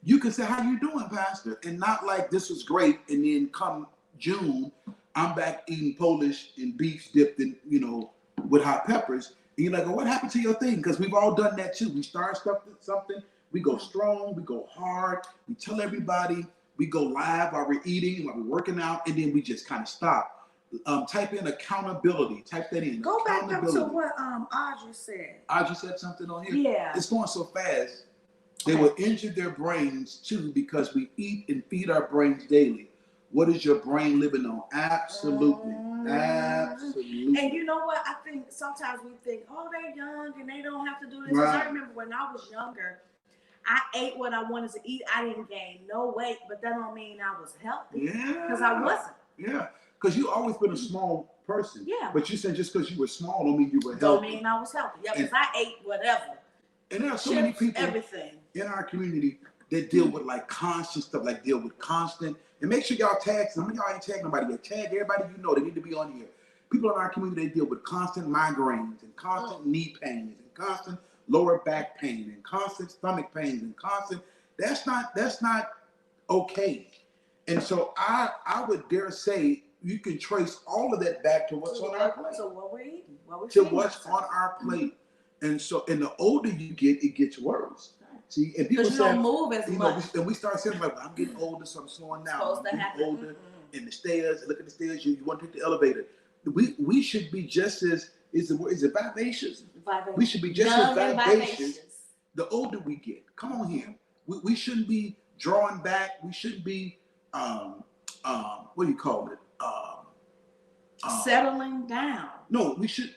you can say, "How you doing, Pastor?" And not like this was great, and then come June, I'm back eating Polish and beef dipped in, with hot peppers. And you're like, "Oh, what happened to your thing?" Because we've all done that too. We start something, we go strong, we go hard, we tell everybody, we go live while we're eating, while we're working out, and then we just kind of stop. Type in accountability. Type that in. Go back up to what Audrey said. Audrey said something on here. Yeah. It's going so fast. They will injure their brains too because we eat and feed our brains daily. What is your brain living on? Absolutely. Absolutely. And you know what? I think sometimes we think, oh, they're young and they don't have to do this. Right. I remember when I was younger, I ate what I wanted to eat. I didn't gain no weight, but that don't mean I was healthy. Yeah. Because I wasn't. Yeah. Because you always been a small person. Yeah. But you said just because you were small don't mean you were healthy. Don't mean I was healthy. Yeah, because I ate whatever. And there are so Chips, many people everything in our community that deal with like constant stuff, like deal with constant. And make sure y'all tag some of y'all ain't tag nobody yet. Tag everybody you know. They need to be on here. People in our community, they deal with constant migraines and constant knee pains and constant lower back pain and constant stomach pains and constant. That's not okay. And so I would dare say you can trace all of that back to what's on our plate. So what we're eating, to what's on our plate. And so, and the older you get, it gets worse. See, and people say, don't move as much. And we start saying like, well, I'm getting older, so I'm slowing down. I'm getting older, and the stairs. Look at the stairs. You want to take the elevator. We should be just as is it vivacious? Vivacious. We should be just as vivacious the older we get. Come on here. We shouldn't be drawing back. We shouldn't be what do you call it? Settling down. No, we should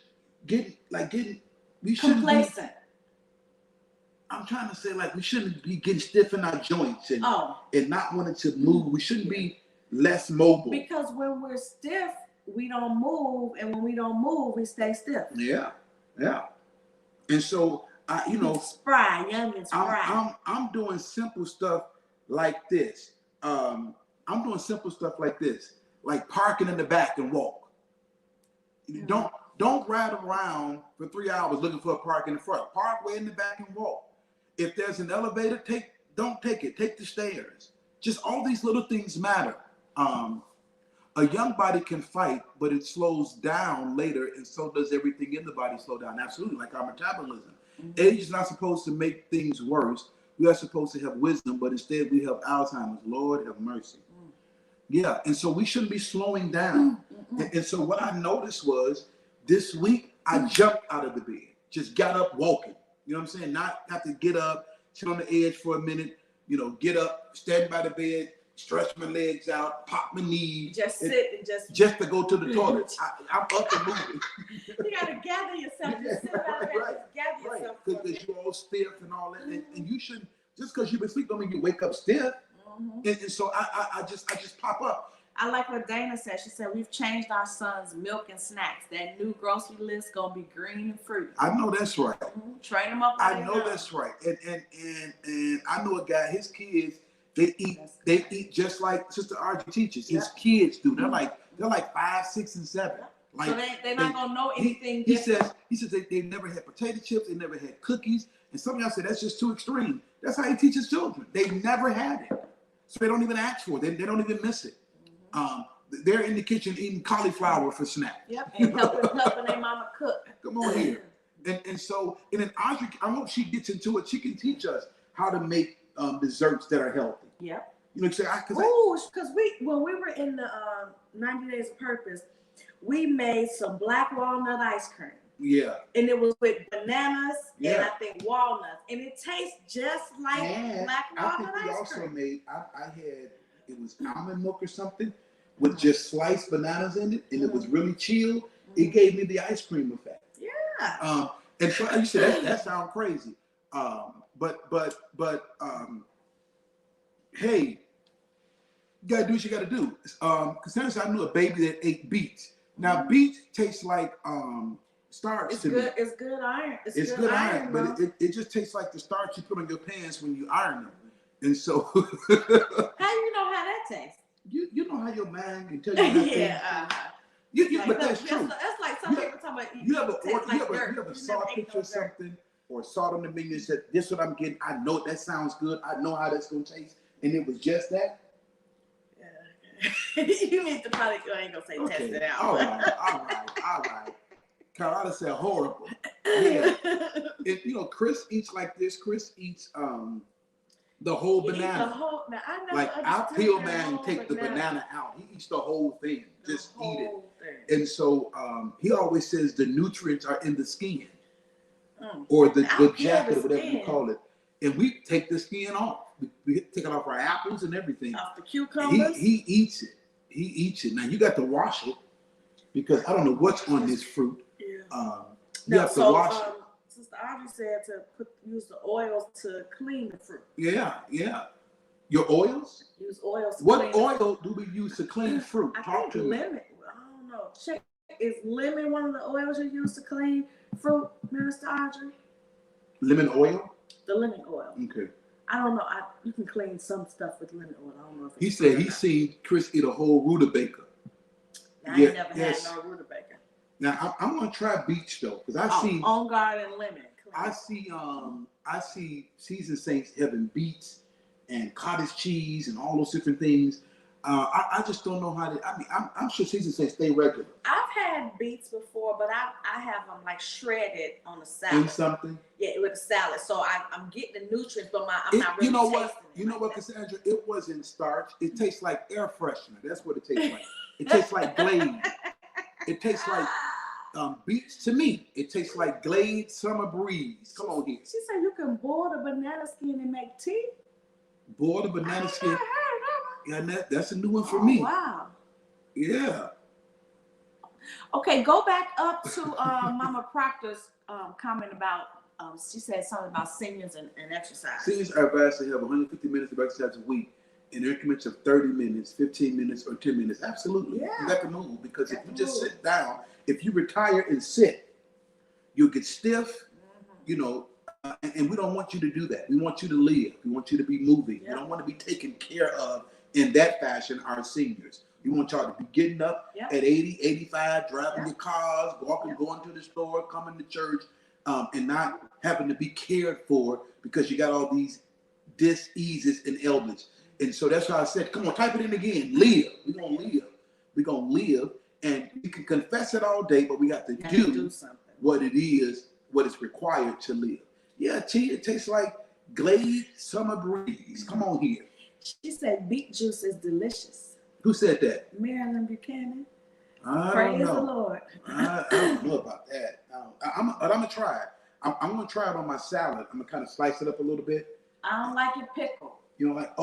we shouldn't complacent. I'm trying to say like we shouldn't be getting stiff in our joints and not wanting to move. We shouldn't be less mobile. Because when we're stiff, we don't move, and when we don't move, we stay stiff. Yeah, yeah. And so spry, young and spry. I'm doing simple stuff like this. I'm doing simple stuff like this, like parking in the back and walk. Don't ride around for 3 hours looking for a park in the front. Park way in the back and walk. If there's an elevator, don't take it. Take the stairs. Just all these little things matter. A young body can fight, but it slows down later, and so does everything in the body slow down. Absolutely, like our metabolism. Age is not supposed to make things worse. We are supposed to have wisdom, but instead we have Alzheimer's. Lord have mercy. Yeah, and so we shouldn't be slowing down. And so what I noticed was this week I jumped out of the bed, just got up walking. You know what I'm saying? Not have to get up, sit on the edge for a minute, get up, stand by the bed, stretch my legs out, pop my knees. Just sit and just to go to the toilet. I'm up and moving. You got to gather yourself. Just sit down there and gather yourself. Because you're all stiff and all that. And you shouldn't, just because you've been sleeping, don't mean you wake up stiff. And so I just pop up. I like what Dana said. She said, we've changed our son's milk and snacks. That new grocery list going to be green and fruity. I know that's right. Train them up. I know that's right. And I know a guy, his kids, they eat just like Sister Archie teaches. His kids do. They're like 5, 6, and 7. Like, so they're not going to know anything He says they never had potato chips. They never had cookies. And some of y'all say that's just too extreme. That's how he teaches children. They never had it. So they don't even ask for it. They don't even miss it. They're in the kitchen eating cauliflower for snack. Yep, and helping their mama cook. Come on here. And so, and then Audrey, I hope she gets into it. She can teach us how to make desserts that are healthy. Yep. Because when we were in the 90 Days of Purpose, we made some black walnut ice cream. Yeah. And it was with bananas and I think walnuts. And it tastes just like black walnut ice cream. I also made, I had, it was almond milk or something with just sliced bananas in it. And it was really chilled. It gave me the ice cream effect. Yeah. And so you said that sounds crazy. Hey, you gotta do what you gotta do. Because I knew a baby that ate beets. Now beets taste like starch to me. It's good iron. It's good iron, but it just tastes like the starch you put on your pants when you iron them. And so how do you know how that tastes? You know how your mind can tell you how but that's true. That's like some people talking about you ever saw a picture of something or saw it on the menu and said, "This is what I'm getting. I know that sounds good. I know how that's gonna taste," and it was just that. Yeah. You need to probably. I ain't gonna say test it out. All right. Carlotta said horrible. Yeah. And Chris eats like this. Chris eats the whole banana. I peel man and take the banana out. He eats the whole thing. Just eat it. And so he always says the nutrients are in the skin. Or the jacket, or whatever you call it. And we take the skin off. We take it off our apples and everything. Off the cucumbers? He eats it. He eats it. Now you got to wash it because I don't know what's on this fruit. Yeah. You have to wash it. Sister Audrey said to use the oils to clean the fruit. Yeah. Your oils? Use oils to what oil do we use to clean fruit? Talk to me. Lemon. I don't know. Check. Is lemon one of the oils you use to clean fruit, Minister Audrey? Lemon oil? The lemon oil. Okay. I don't know. You can clean some stuff with lemon oil. I don't know if he said he seen Chris eat a whole rutabaga. I ain't never had no rutabaga. Now I'm gonna try beach though, because I see on guard and lemon. I see seasoned saints having beets and cottage cheese and all those different things. I just don't know how to. I mean, I'm sure seasoned saints stay regular. I've had beets before, but I have them like shredded on a salad. In something? Yeah, with a salad. So I'm getting the nutrients, but I'm not really You know what? tasting it. You know what, Cassandra? It wasn't starch. It tastes like air freshener. That's what it tastes like. It tastes like Glade. It tastes like beets to me. It tastes like Glade Summer Breeze. Come on here. She said you can boil the banana skin and make tea. Boil the banana skin. Yeah, that's a new one for me. Wow. Yeah. Okay, go back up to Mama Proctor's comment about, she said something about seniors and exercise. Seniors are advised to have 150 minutes of exercise a week in increments of 30 minutes, 15 minutes, or 10 minutes. Absolutely. Yeah. You got to move, because if you just sit down, if you retire and sit, you'll get stiff, and we don't want you to do that. We want you to live. We want you to be moving. We don't want to be taken care of in that fashion, our seniors. We want y'all to be getting up at 80, 85, driving your cars, walking, going to the store, coming to church, and not having to be cared for because you got all these diseases and ailments. And so that's why I said, come on, type it in again. Live. We're going to live. We're going to live. And you can confess it all day, but we got to do what it is, what is required to live. Yeah, tea, it tastes like Glade Summer Breeze. Come on here. She said beet juice is delicious. Who said that? Marilyn Buchanan. Praise the Lord. I don't know about that. I'm going to try it. I'm going to try it on my salad. I'm going to kind of slice it up a little bit. I don't like it pickled. You know, like, I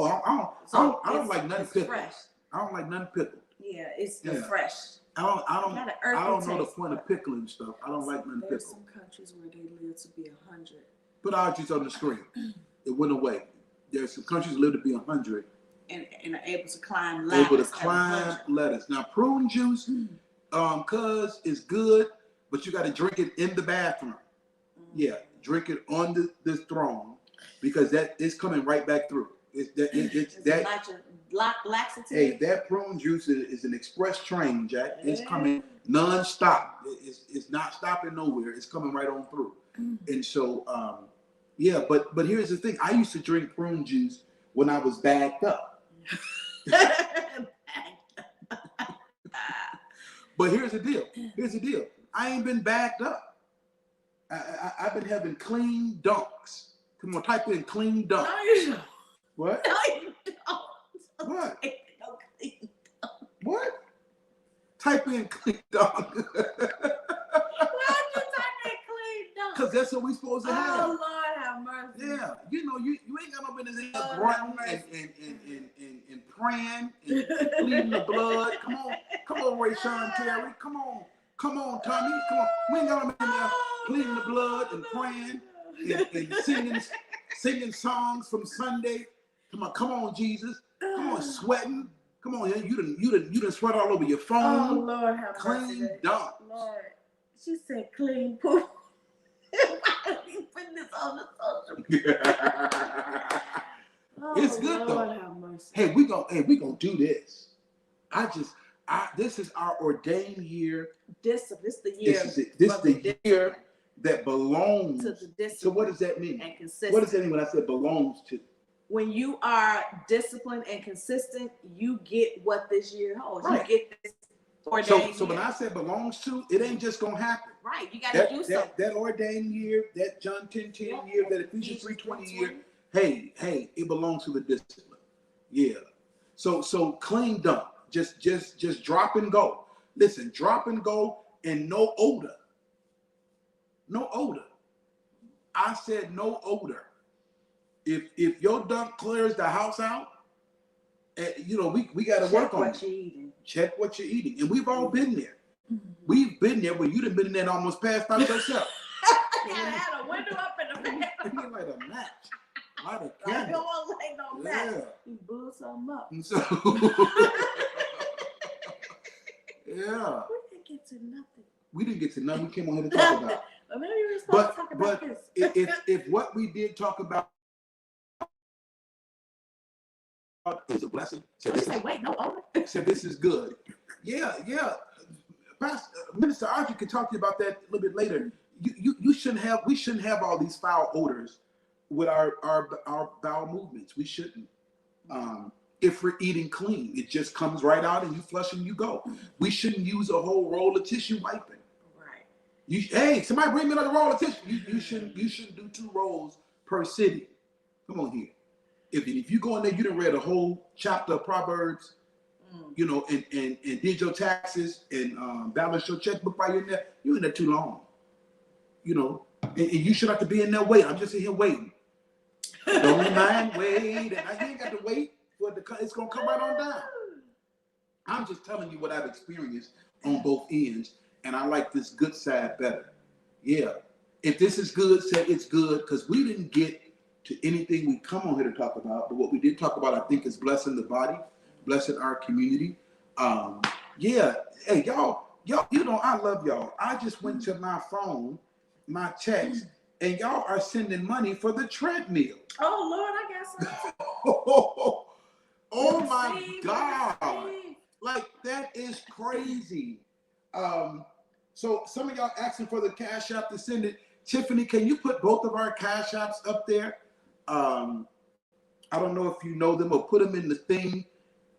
don't like nothing pickled. Fresh. I don't like nothing pickled. Yeah, it's the fresh. I don't know the point of pickling stuff. I don't like nothing pickled. There's some countries where they live to be 100. Put Audrey's on the screen. It went away. There's some countries that live to be 100. And are able to climb ladders. Able to climb ladders. Now, prune juice, cuz is good, but you got to drink it in the bathroom. Yeah, drink it on this throne, because that is coming right back through. Laxative. Hey, that prune juice is an express train, Jack. It's coming non-stop. It's not stopping nowhere. It's coming right on through. And so, but here's the thing. I used to drink prune juice when I was bagged up. But here's the deal. I ain't been bagged up. I've been having clean dunks. Come on, type in clean dunks. No, you don't. What? No, you don't. What? No clean dunk. What? Type in clean dunk. Why'd you type in clean dunk? Because that's what we supposed to have. Oh, Lord have mercy. Yeah, you ain't got no business in there grunting and praying and bleeding the blood. Come on, Ray Sean Terry. Come on, Tommy. Come on. We ain't got no business in there bleeding the blood and praying and singing songs from Sunday. Come on, Jesus. Come on, sweating. Come on, you done sweat all over your phone. Oh, Lord have mercy. Clean dunk. Lord, she said clean poop. Why are you putting this on the social media? It's good, Lord though. have mercy. Hey, we gonna do this. This is our ordained year. This the year. This the year that belongs to the discipline. So what does that mean? And consistent. What does that mean when I said belongs to? When you are disciplined and consistent, you get what this year holds. Right. You get this ordained So when I say belongs to, it ain't just gonna happen. Right. You gotta do something. That ordained year, that John 10:10 year, that Ephesians 3:20 year, hey, it belongs to the discipline. Yeah. So clean dump. Just drop and go. Listen, drop and go and no odor. No odor. I said no odor. If your dump clears the house out, we got to work on it. Check what you're eating. And we've all been there. Mm-hmm. We've been there where you'd have been in there and almost passed out yourself. I had a window up in the back. You like a match. Light a I candle. don't want to light no match. Yeah. You blew something up. And so, yeah. We didn't get to nothing. We didn't get to nothing. We came on here to talk about. Well, maybe we're supposed to talk about this. if what we did talk about is a blessing. So this is good. Yeah. Minister Archie could talk to you about that a little bit later. We shouldn't have all these foul odors with our bowel movements. We shouldn't. If we're eating clean, it just comes right out and you flush and you go. We shouldn't use a whole roll of tissue wiping. Right. Hey, somebody bring me another roll of tissue. You shouldn't do 2 rolls per city. Come on here. If you go in there, you done read a whole chapter of Proverbs, and did your taxes and balance your checkbook while you're in there, you're in there too long. And you should have to be in there waiting. I'm just in here waiting. Don't mind waiting. You ain't got to wait for it to come. It's going to come right on down. I'm just telling you what I've experienced on both ends, and I like this good side better. Yeah. If this is good, say it's good, because we didn't get to anything we come on here to talk about, but what we did talk about, I think, is blessing the body, blessing our community. Hey, y'all, I love y'all. I just went to my phone, my text, and y'all are sending money for the treadmill. Oh, Lord, I got some. Oh my God. Like, that is crazy. So some of y'all asking for the Cash App to send it. Tiffany, can you put both of our Cash Apps up there? I don't know if you know them or put them in the thing.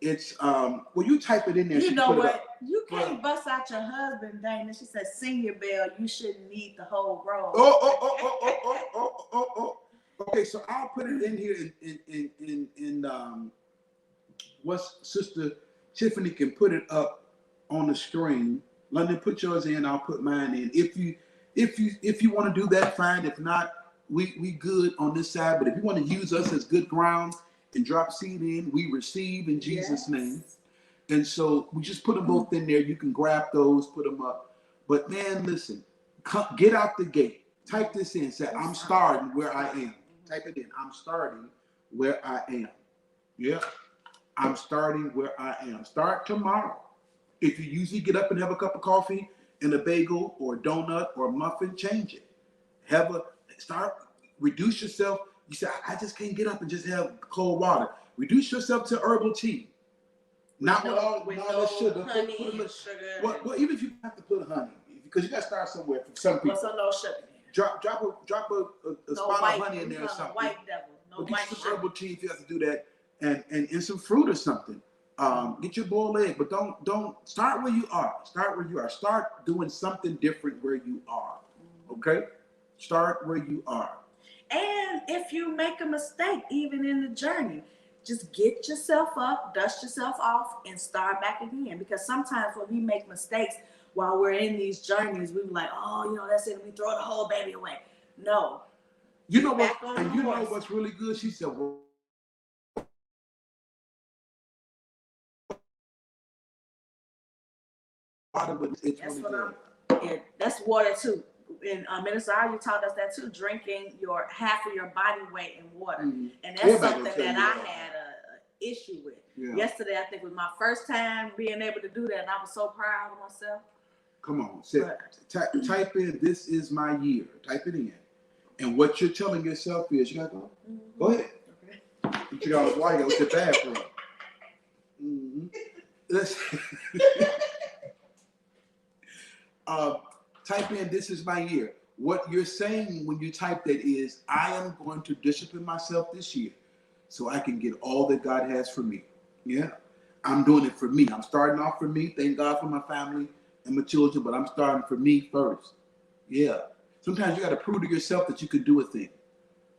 It's you type it in there. You know what? You can't bust out your husband, Dana. She said, "Senior Bell, you shouldn't need the whole roll." Okay, so I'll put it in here in what Sister Tiffany can put it up on the screen. London, put yours in. I'll put mine in. If you want to do that, fine. If not, we good on this side. But if you want to use us as good ground and drop seed in, we receive in Jesus' name. And so we just put them both in there. You can grab those, put them up. But man, listen, get out the gate. Type this in. Say, I'm starting where I am. Type it in. I'm starting where I am. Yeah. I'm starting where I am. Start tomorrow. If you usually get up and have a cup of coffee and a bagel or a donut or a muffin, change it. Reduce yourself. You say, I just can't get up and just have cold water. Reduce yourself to herbal tea. Not with all the sugar. Honey and sugar. Well, even if you have to put honey, because you got to start somewhere for some people. So no sugar. Drop a spot of honey in there or something. White devil. No get white some sugar. herbal tea if you have to do that, and some fruit or something. Get your boiled egg, but don't start where you are. Start doing something different where you are. Okay? Start where you are. And if you make a mistake, even in the journey, just get yourself up, dust yourself off, and start back again. Because sometimes when we make mistakes while we're in these journeys, we be like, that's it. We throw the whole baby away. No. You know what? And you know what's really good? She said, that's water too. And Minister Archie taught us that too, drinking half of your body weight in water. Mm-hmm. And that's something that I had an issue with. Yeah. Yesterday, I think was my first time being able to do that, and I was so proud of myself. Come on, type in, this is my year. Type it in. And what you're telling yourself is, you got to go? Mm-hmm. Go ahead. Okay. You got to why you got your bathroom. Mm-hmm. Type in, this is my year. What you're saying when you type that is, I am going to discipline myself this year so I can get all that God has for me. Yeah. I'm doing it for me. I'm starting off for me. Thank God for my family and my children, but I'm starting for me first. Yeah. Sometimes you got to prove to yourself that you can do a thing.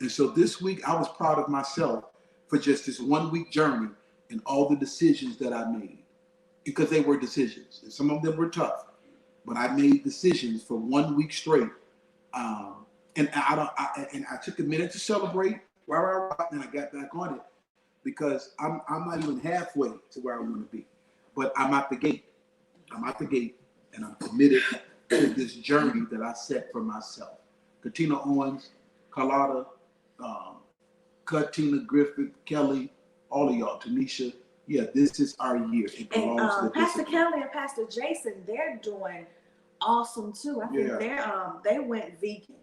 And so this week, I was proud of myself for just this 1 week journey and all the decisions that I made, because they were decisions. And some of them were tough, but I made decisions for 1 week straight. And I took a minute to celebrate, and I got back on it, because I'm not even halfway to where I want to be, but I'm at the gate. I'm at the gate, and I'm committed to this journey that I set for myself. Katina Owens, Carlotta, Katina Griffith, Kelly, all of y'all, Tanisha. Yeah, this is our year. It belongs and to Pastor Kelly and Pastor Jason, they're doing awesome too. I think they went vegan.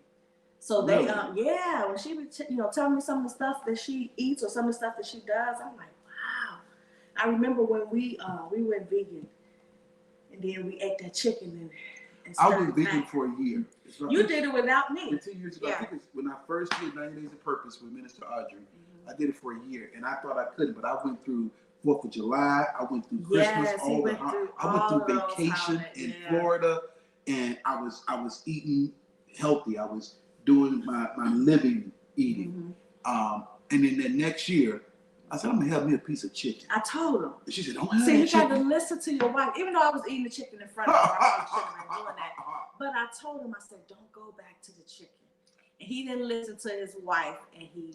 So they when she would telling me some of the stuff that she eats or some of the stuff that she does, I'm like, wow. I remember when we went vegan, and then we ate that chicken and I was vegan for a year. You did it without me. 15 years ago, I think it's when I first did 90 Days of Purpose with Minister Audrey. I did it for a year, and I thought I couldn't, but I went through 4th of July, I went through Christmas, I went through vacation in Florida, and I was eating healthy. I was doing my living eating. And then that next year, I said, I'm gonna have me a piece of chicken. I told him. And she said, don't have See, you chicken. got to listen to your wife. Even though I was eating the chicken in front of her, I was doing that. But I told him, I said, don't go back to the chicken. And he didn't listen to his wife,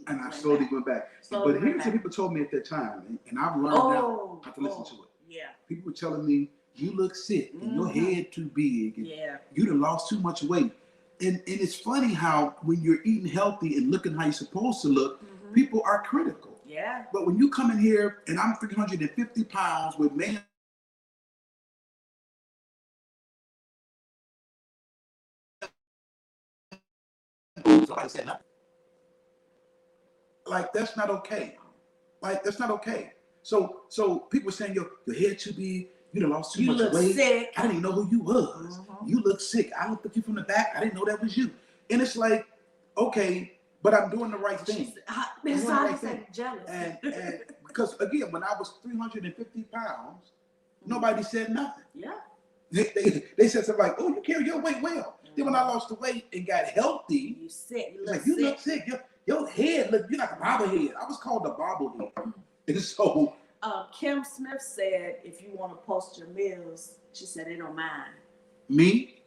and I slowly went back. But here's what people told me at that time, and I've learned now not to listen to it. Yeah. People were telling me, you look sick, and your head too big, and you done lost too much weight. And it's funny how when you're eating healthy and looking how you're supposed to look, people are critical. Yeah. But when you come in here and I'm 350 pounds with man, like that's not okay. Like that's not okay. So people saying your head too big, you done lost too much weight. Sick. I didn't even know who you was. You look sick. I looked at you from the back. I didn't know that was you. And it's like, okay, but I'm doing the right thing. Jealous. And because again, when I was 350 pounds, nobody said nothing. Yeah. They said something like, "Oh, you carry your weight well." Then when I lost the weight and got healthy, you sick. You look sick. Your head look. You're like a bobblehead. I was called a bobblehead. And so, Kim Smith said, if you want to post your meals, she said they don't mind. Me?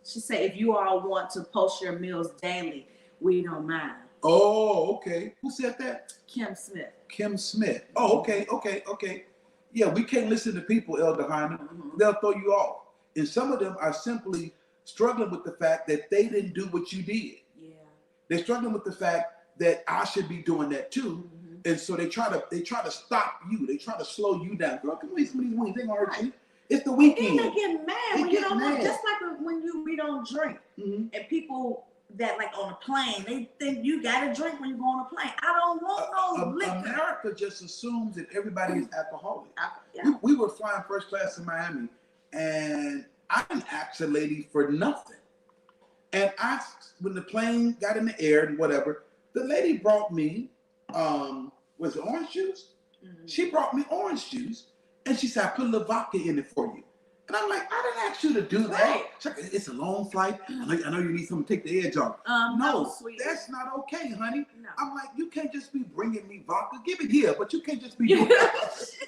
She said if you all want to post your meals daily, we don't mind. Oh, okay. Who said that? Kim Smith. Kim Smith. Oh, okay. Yeah, we can't listen to people, Elder Hyman. They'll throw you off. And some of them are simply struggling with the fact that they didn't do what you did. Yeah. They're struggling with the fact that I should be doing that too. And so they try to stop you. They try to slow you down. Girl, come eat some of these wings. They gonna hurt you. It's the weekend. And they get mad when you don't look. Just like when we don't drink. And people that like on a plane, they think you gotta drink when you go on a plane. I don't want no liquor. America just assumes that everybody is alcoholic. We were flying first class in Miami, and I didn't ask a lady for nothing. And when the plane got in the air and whatever, the lady brought me, was it orange juice? She brought me orange juice, and she said, I put a little vodka in it for you. And I'm like, I didn't ask you to do that. Right. Like, it's a long flight. I know you need something to take the edge off. No, that's not okay, honey. No. I'm like, you can't just be bringing me vodka. Give it here, but you can't just be doing that.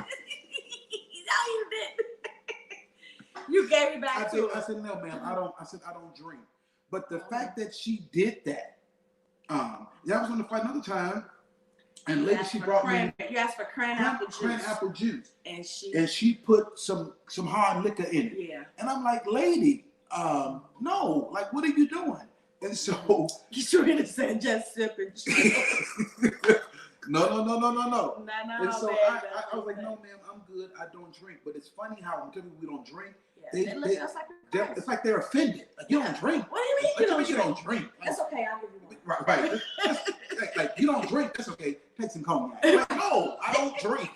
No, you didn't. You gave it back to her. I said, no, ma'am, I don't drink. But the fact that she did that, I was on the flight another time, and later she brought me. You asked for cran apple juice. And she put some hard liquor in it. Yeah. And I'm like, lady, no, like, what are you doing? And so you should have said just sip and chill. No. And so I was like, no, ma'am, I'm good. I don't drink. But it's funny how when people we don't drink, it's like they're offended. Like, you don't drink. What do you mean you don't drink? That's okay. I'll give you one. Right. Like, you don't drink. That's okay. Take some cognac. Like, no, I don't drink.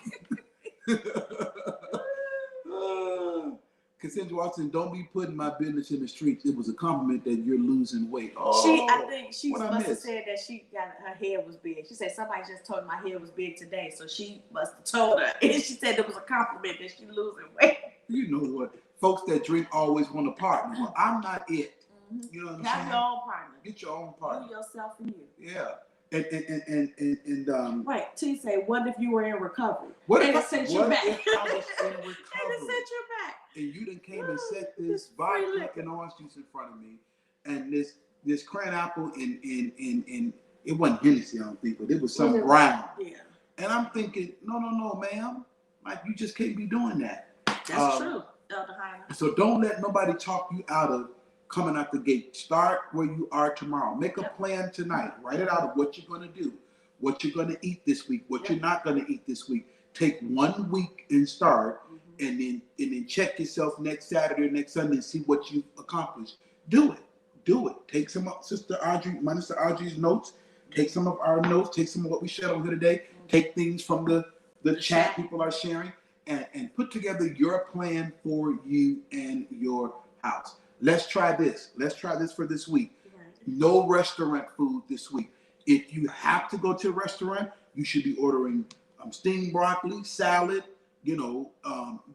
Cassandra Watson, don't be putting my business in the streets. It was a compliment that you're losing weight. Oh, I think she must have said that her head was big. She said somebody just told my head was big today, so she must have told her. And she said it was a compliment that she losing weight. You know what? Folks that drink always want a partner. Well, I'm not it. You know what I'm saying? Have your own partner. Get your own partner. You yourself and you. Yeah. And wait, T say, what if you were in recovery? What and if it sent you back? If I was in recovery? And it sent you back. And you done came and set this vodka and orange juice in front of me, and this cran apple and it wasn't Hennessy, I don't think, but it was some brown. Yeah. And I'm thinking, no, ma'am, like you just can't be doing that. That's true, Elder Heiner. So don't let nobody talk you out of coming out the gate. Start where you are tomorrow. Make a plan tonight. Write it out of what you're going to do, what you're going to eat this week, what you're not going to eat this week. Take 1 week and start, and then check yourself next Saturday, next Sunday, and see what you've accomplished. Do it. Take some of Minister Audrey's notes. Take some of our notes. Take some of what we shared on here today. Take things from the chat people are sharing, and put together your plan for you and your house. Let's try this. Let's try this for this week. No restaurant food this week. If you have to go to a restaurant, you should be ordering steamed broccoli, salad,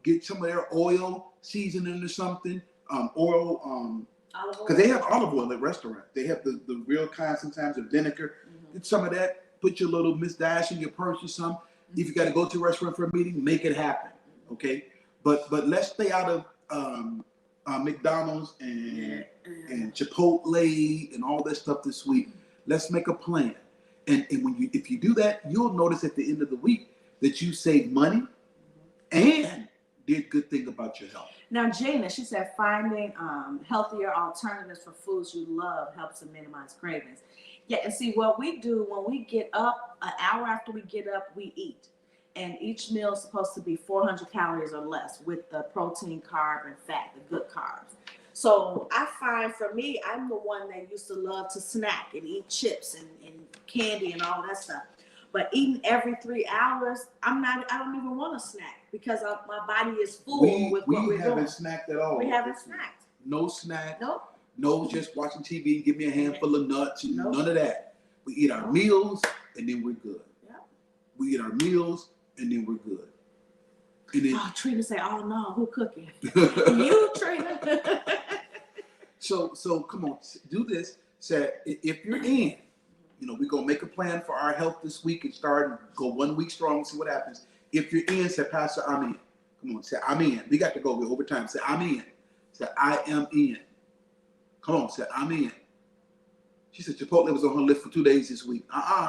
get some of their oil seasoning or something. Because they have olive oil at restaurants. They have the real kind sometimes of vinegar. Get some of that. Put your little Miss Dash in your purse or something. If you got to go to a restaurant for a meeting, make it happen. Okay? But let's stay out of McDonald's and Chipotle and all that stuff this week. Let's make a plan. And if you do that, you'll notice at the end of the week that you save money and did good thing about your health. Now, Gina, she said finding healthier alternatives for foods you love helps to minimize cravings. Yeah, and see what we do when we get up, an hour after we get up, we eat. And each meal is supposed to be 400 calories or less with the protein, carb, and fat, the good carbs. So I find for me, I'm the one that used to love to snack and eat chips and candy and all that stuff. But eating every 3 hours, I don't even want to snack because my body is full with what we're doing. We haven't snacked at all. We haven't snacked. No snack. Nope. No just watching TV and give me a handful of nuts. Nope. None of that. We eat our meals and then we're good. Yep. We eat our meals and then we're good. And then, Trina say, oh no, who cooking? You, Trina. So come on, do this. Say, if you're in, we're going to make a plan for our health this week and start and go 1 week strong and see what happens. If you're in, say, Pastor, I'm in. Come on, say, I'm in. We got to go with overtime. Say, I'm in. Say, I am in. Come on, say, I'm in. She said Chipotle was on her list for 2 days this week.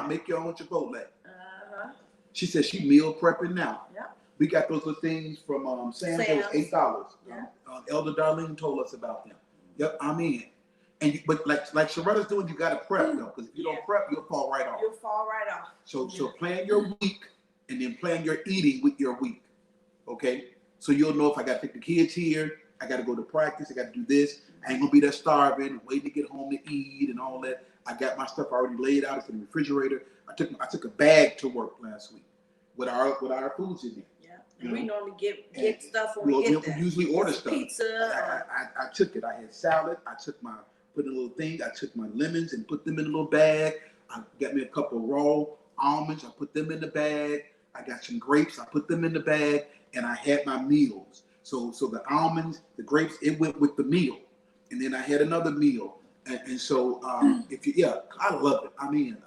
Make your own Chipotle. She said she meal prepping now. Yep. We got those little things from Sam's. It was $8. Yeah. Elder Darlene told us about them. Yep, I'm in. But like Sharetta's doing, you got to prep though, because if you don't prep, you'll fall right off. You'll fall right off. So plan your week and then plan your eating with your week. Okay? So you'll know if I got to take the kids here, I got to go to practice, I got to do this. I ain't gonna be there starving, waiting to get home to eat and all that. I got my stuff already laid out. It's in the refrigerator. I took a bag to work last week with our foods in there. Yeah, we normally get stuff when we get there. We usually order stuff. Pizza. I took it. I had salad. I put in a little thing. I took my lemons and put them in a little bag. I got me a couple of raw almonds. I put them in the bag. I got some grapes. I put them in the bag, and I had my meals. So the almonds, the grapes, it went with the meal, and then I had another meal. And so I love it. I'm in.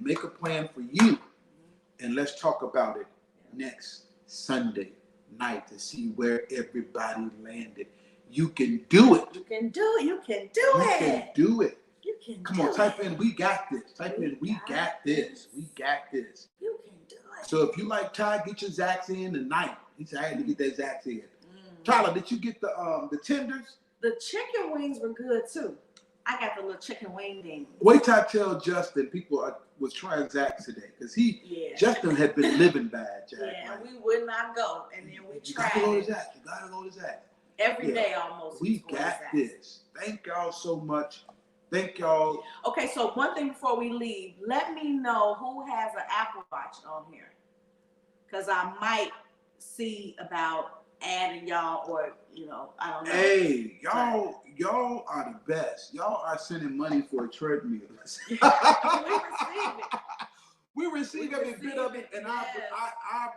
Make a plan for you, and let's talk about it next Sunday night to see where everybody landed. You can do it. You can do it. You can do it. You can do it. You can. Come on, type in "we got this." Type in "we got this." We got this. You can do it. So if you like Ty, get your Zax in tonight. He said I had to get that Zax in. Tyler, did you get the tenders? The chicken wings were good too. I got the little chicken wing thing. Wait till I tell Justin people was trying Zax today because Justin had been living bad, Jack. Yeah, right? We would not go, and then we tried. You gotta go to Zax. Every day almost. We got this. Thank y'all so much. Thank y'all. Okay, so one thing before we leave, let me know who has an Apple Watch on here, because I might see about adding y'all, or I don't know. Hey, y'all are the best. Y'all are sending money for treadmills. We receive every bit of it, and I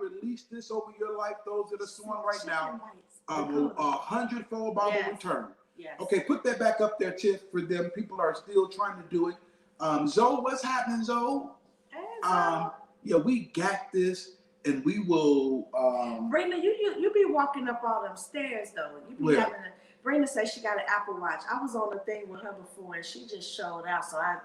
release this over your life. Those that are sworn right now, 100-fold Bible return. Yes. Okay, put that back up there, Tiff, for them. People are still trying to do it. Zoe, what's happening, Zoe? Hey, Zoe. Yeah, we got this, and we will. Brenda, you be walking up all them stairs though. You be having a. Brenda says she got an Apple Watch. I was on the thing with her before, and she just showed out. So I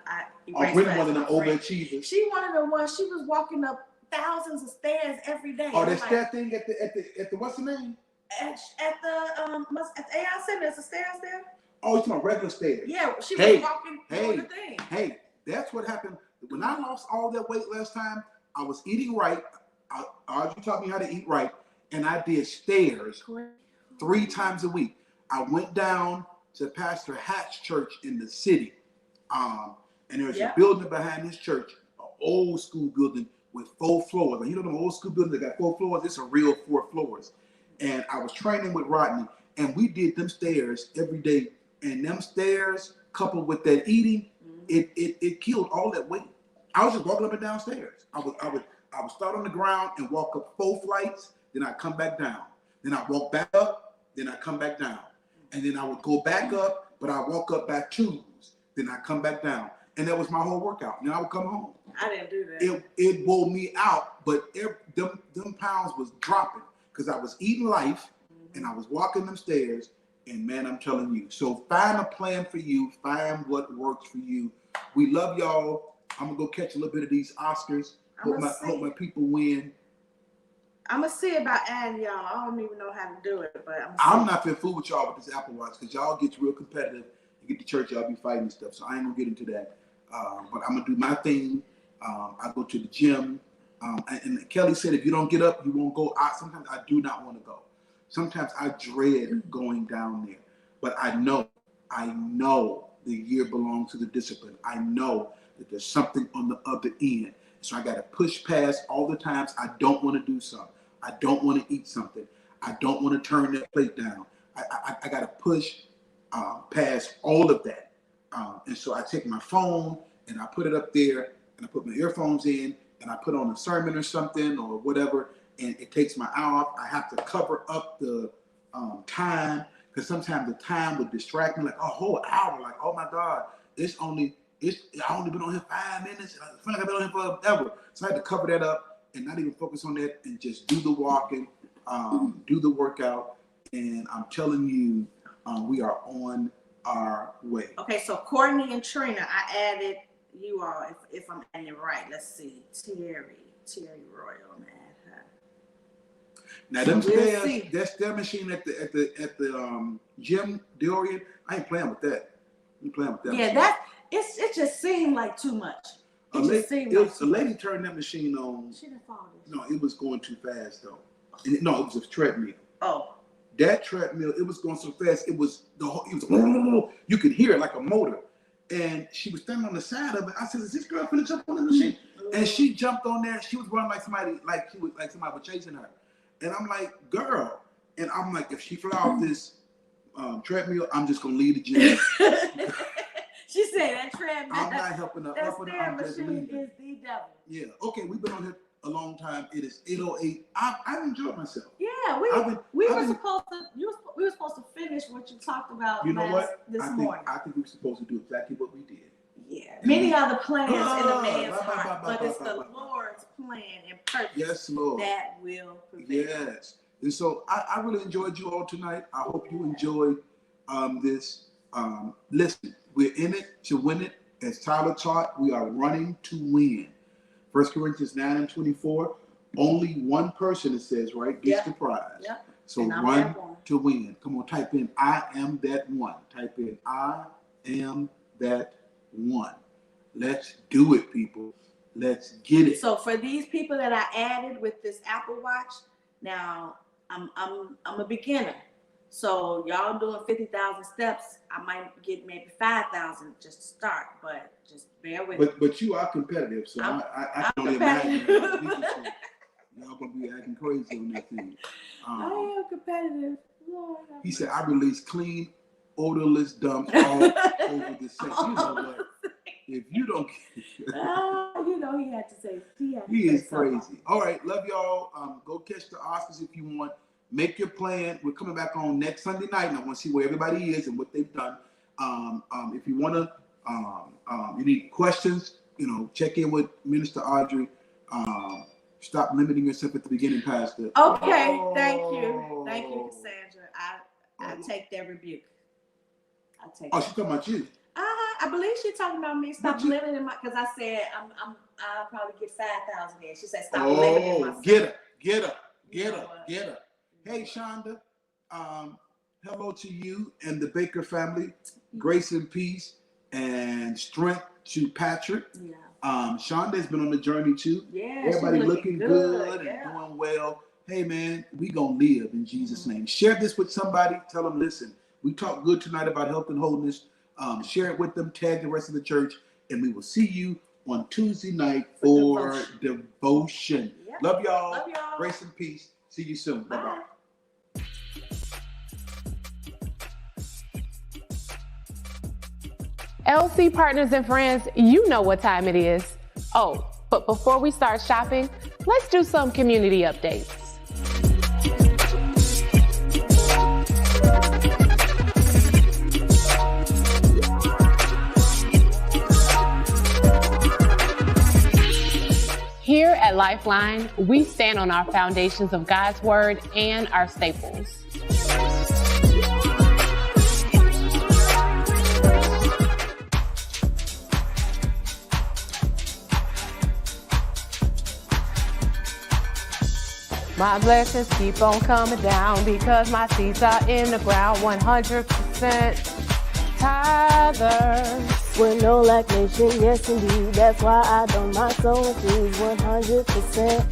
Brenda one of the overachievers. She one of the ones. She was walking up thousands of stairs every day. Oh, that stair thing at the what's the name? At the AI Center, there's a stairs there. Oh, it's my regular stairs. Yeah, she was walking on the thing. Hey, that's what happened. When I lost all that weight last time, I was eating right. You taught me how to eat right, and I did stairs 3 times a week. I went down to Pastor Hatch's church in the city, and there's a building behind this church, an old school building with 4 floors. And you know them old school buildings that got 4 floors? It's a real 4 floors. And I was training with Rodney, and we did them stairs every day. And them stairs, coupled with that eating, it killed all that weight. I was just walking up and down stairs. I would start on the ground and walk up 4 flights, then I'd come back down. Then I'd walk back up, then I'd come back down. And then I would go back up, but I'd walk up by 2s. Then I'd come back down. And that was my whole workout. And then I would come home. I didn't do that. It wore me out, but them pounds was dropping because I was eating life and I was walking them stairs. And man, I'm telling you. So find a plan for you. Find what works for you. We love y'all. I'm going to go catch a little bit of these Oscars. Hope my people win. I'm going to see about adding y'all. I don't even know how to do it, but I'm not going to fool with y'all with this Apple Watch because y'all get real competitive. You get to church, y'all be fighting and stuff. So I ain't going to get into that. But I'm going to do my thing. I go to the gym. And Kelly said, if you don't get up, you won't go out. Sometimes I do not want to go. Sometimes I dread going down there. But I know the year belongs to the discipline. I know that there's something on the other end. So I got to push past all the times I don't want to do something. I don't want to eat something. I don't want to turn that plate down. I got to push past all of that. And so I take my phone and I put it up there and I put my earphones in and I put on a sermon or something or whatever. And it takes my eye off. I have to cover up the time because sometimes the time would distract me like a whole hour. Like, oh my God, I only been on here 5 minutes. I feel like I've been on here forever. So I had to cover that up and not even focus on that and just do the walking, do the workout. And I'm telling you, we are on our way. Okay, so Courtney and Trina, I added you all, if I'm adding it right. Let's see. Terry Royal, I'm add her. Now them stairs, that's their machine at the gym, Dorian. I ain't playing with that. Yeah, it just seemed like too much. A lady turned that machine on. She didn't follow this. No, it was going too fast though. No, it was a treadmill. Oh. That treadmill, it was going so fast. It was you could hear it like a motor. And she was standing on the side of it. I said, "Is this girl finna jump on the machine?" And she jumped on there. She was running like somebody was chasing her. And I'm like, "Girl!" And I'm like, "If she fly off this treadmill, I'm just gonna leave the gym." She said that treadmill. I'm not helping her. That stair machine is the devil. Yeah. Okay, we've been on here a long time. It is 8:08. I've enjoyed myself. Yeah, we were supposed to finish what you talked about. You know what? This morning. I think we were supposed to do exactly what we did. Yeah. Many are the plans in the man's heart, but it's the Lord's plan and purpose. Yes, Lord. That will prevail. Yes. And so I really enjoyed you all tonight. I hope you enjoyed this. Listen, we're in it to win it. As Tyler taught, we are running to win. 1 Corinthians 9:24. Only one person, it says, right, gets the prize. Yep. So run to win. Come on, type in I am that one. Type in I am that one. Let's do it, people. Let's get it. So for these people that I added with this Apple Watch, now I'm a beginner. So y'all doing 50,000 steps, I might get maybe 5,000 just to start, but just bear with me. But you are competitive, so I can only imagine. Y'all gonna be acting crazy on that thing. I am competitive. Lord, he said, I release clean, odorless dumps all over the set. You know what? If you don't you know he had to say he is crazy. All right, love y'all. Go catch the Oscars if you want. Make your plan. We're coming back on next Sunday night, and I want to see where everybody is and what they've done. If you want to, you need questions, check in with Minister Audrey. Stop limiting yourself at the beginning, Pastor. Okay, thank you, Cassandra. I take that rebuke. She's talking about you. I believe she's talking about me. Stop limiting because I said I'll probably get 5,000 in. She said stop limiting myself. Get her. Hey, Shonda. Hello to you and the Baker family. Grace and peace and strength to Patrick. Yeah. Shonda's been on the journey too. Yeah. Everybody looking good and doing well. Hey man, we gonna live in Jesus' name. Share this with somebody. Tell them, listen, we talked good tonight about health and wholeness. Share it with them. Tag the rest of the church, and we will see you on Tuesday night for devotion. Yep. Love y'all. Grace and peace. See you soon. Bye-bye. LC partners and friends, you know what time it is. Oh, but before we start shopping, let's do some community updates. Here at Lifeline, we stand on our foundations of God's Word and our staples. My blessings keep on coming down because my seeds are in the ground 100% tithers. We're no lack nation, yes indeed. That's why I don't mind sowing seeds 100%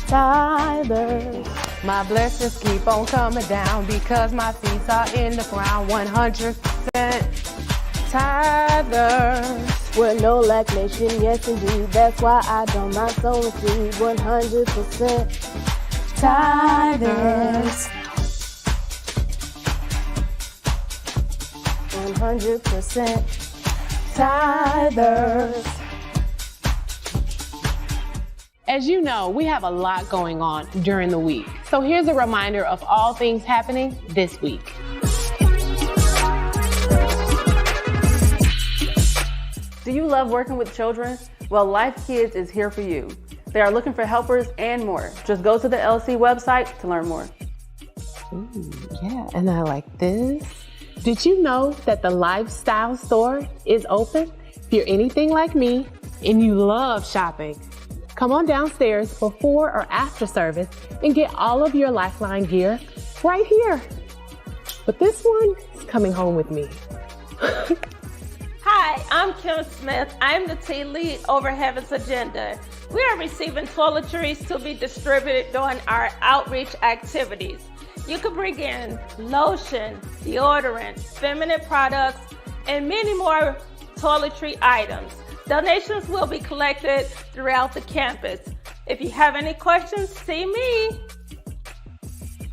tithers. My blessings keep on coming down because my seeds are in the ground 100% tithers. We're no lack nation, yes indeed. That's why I don't mind sowing seeds 100% tithers. 100% tithers. As you know, we have a lot going on during the week. So here's a reminder of all things happening this week. Do you love working with children? Well, Life Kids is here for you. They are looking for helpers and more. Just go to the LC website to learn more. Ooh, yeah, and I like this. Did you know that the Lifestyle Store is open? If you're anything like me and you love shopping, come on downstairs before or after service and get all of your Lifeline gear right here. But this one is coming home with me. Hi, I'm Kim Smith. I'm the team lead over Heaven's Agenda. We are receiving toiletries to be distributed during our outreach activities. You can bring in lotion, deodorant, feminine products, and many more toiletry items. Donations will be collected throughout the campus. If you have any questions, see me.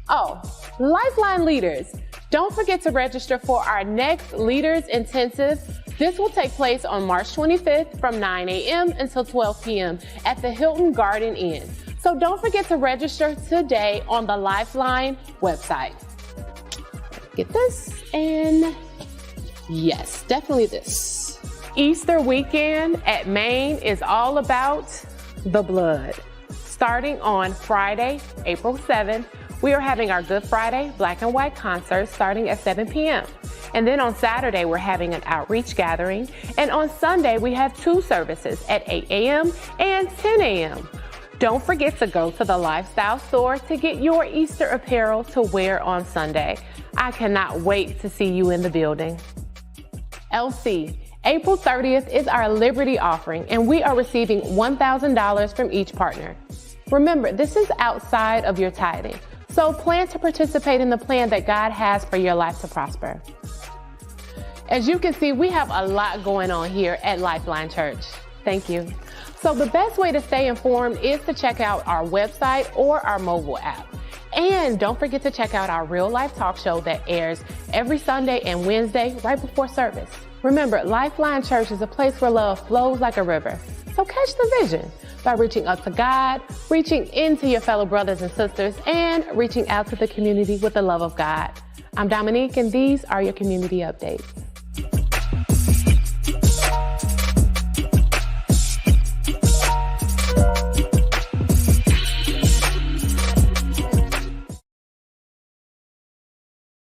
Oh, Lifeline leaders, don't forget to register for our next Leaders Intensive. This will take place on March 25th from 9 a.m. until 12 p.m. at the Hilton Garden Inn. So don't forget to register today on the Lifeline website. Get this, and yes, definitely this. Easter weekend at Maine is all about the blood. Starting on Friday, April 7th, we are having our Good Friday Black and White concert starting at 7 p.m. And then on Saturday, we're having an outreach gathering. And on Sunday, we have 2 services at 8 a.m. and 10 a.m. Don't forget to go to the Lifestyle Store to get your Easter apparel to wear on Sunday. I cannot wait to see you in the building. LC, April 30th is our Liberty offering, and we are receiving $1,000 from each partner. Remember, this is outside of your tithing, so plan to participate in the plan that God has for your life to prosper. As you can see, we have a lot going on here at Lifeline Church. Thank you. So the best way to stay informed is to check out our website or our mobile app. And don't forget to check out our real life talk show that airs every Sunday and Wednesday right before service. Remember, Lifeline Church is a place where love flows like a river. So catch the vision by reaching up to God, reaching into your fellow brothers and sisters, and reaching out to the community with the love of God. I'm Dominique, and these are your community updates.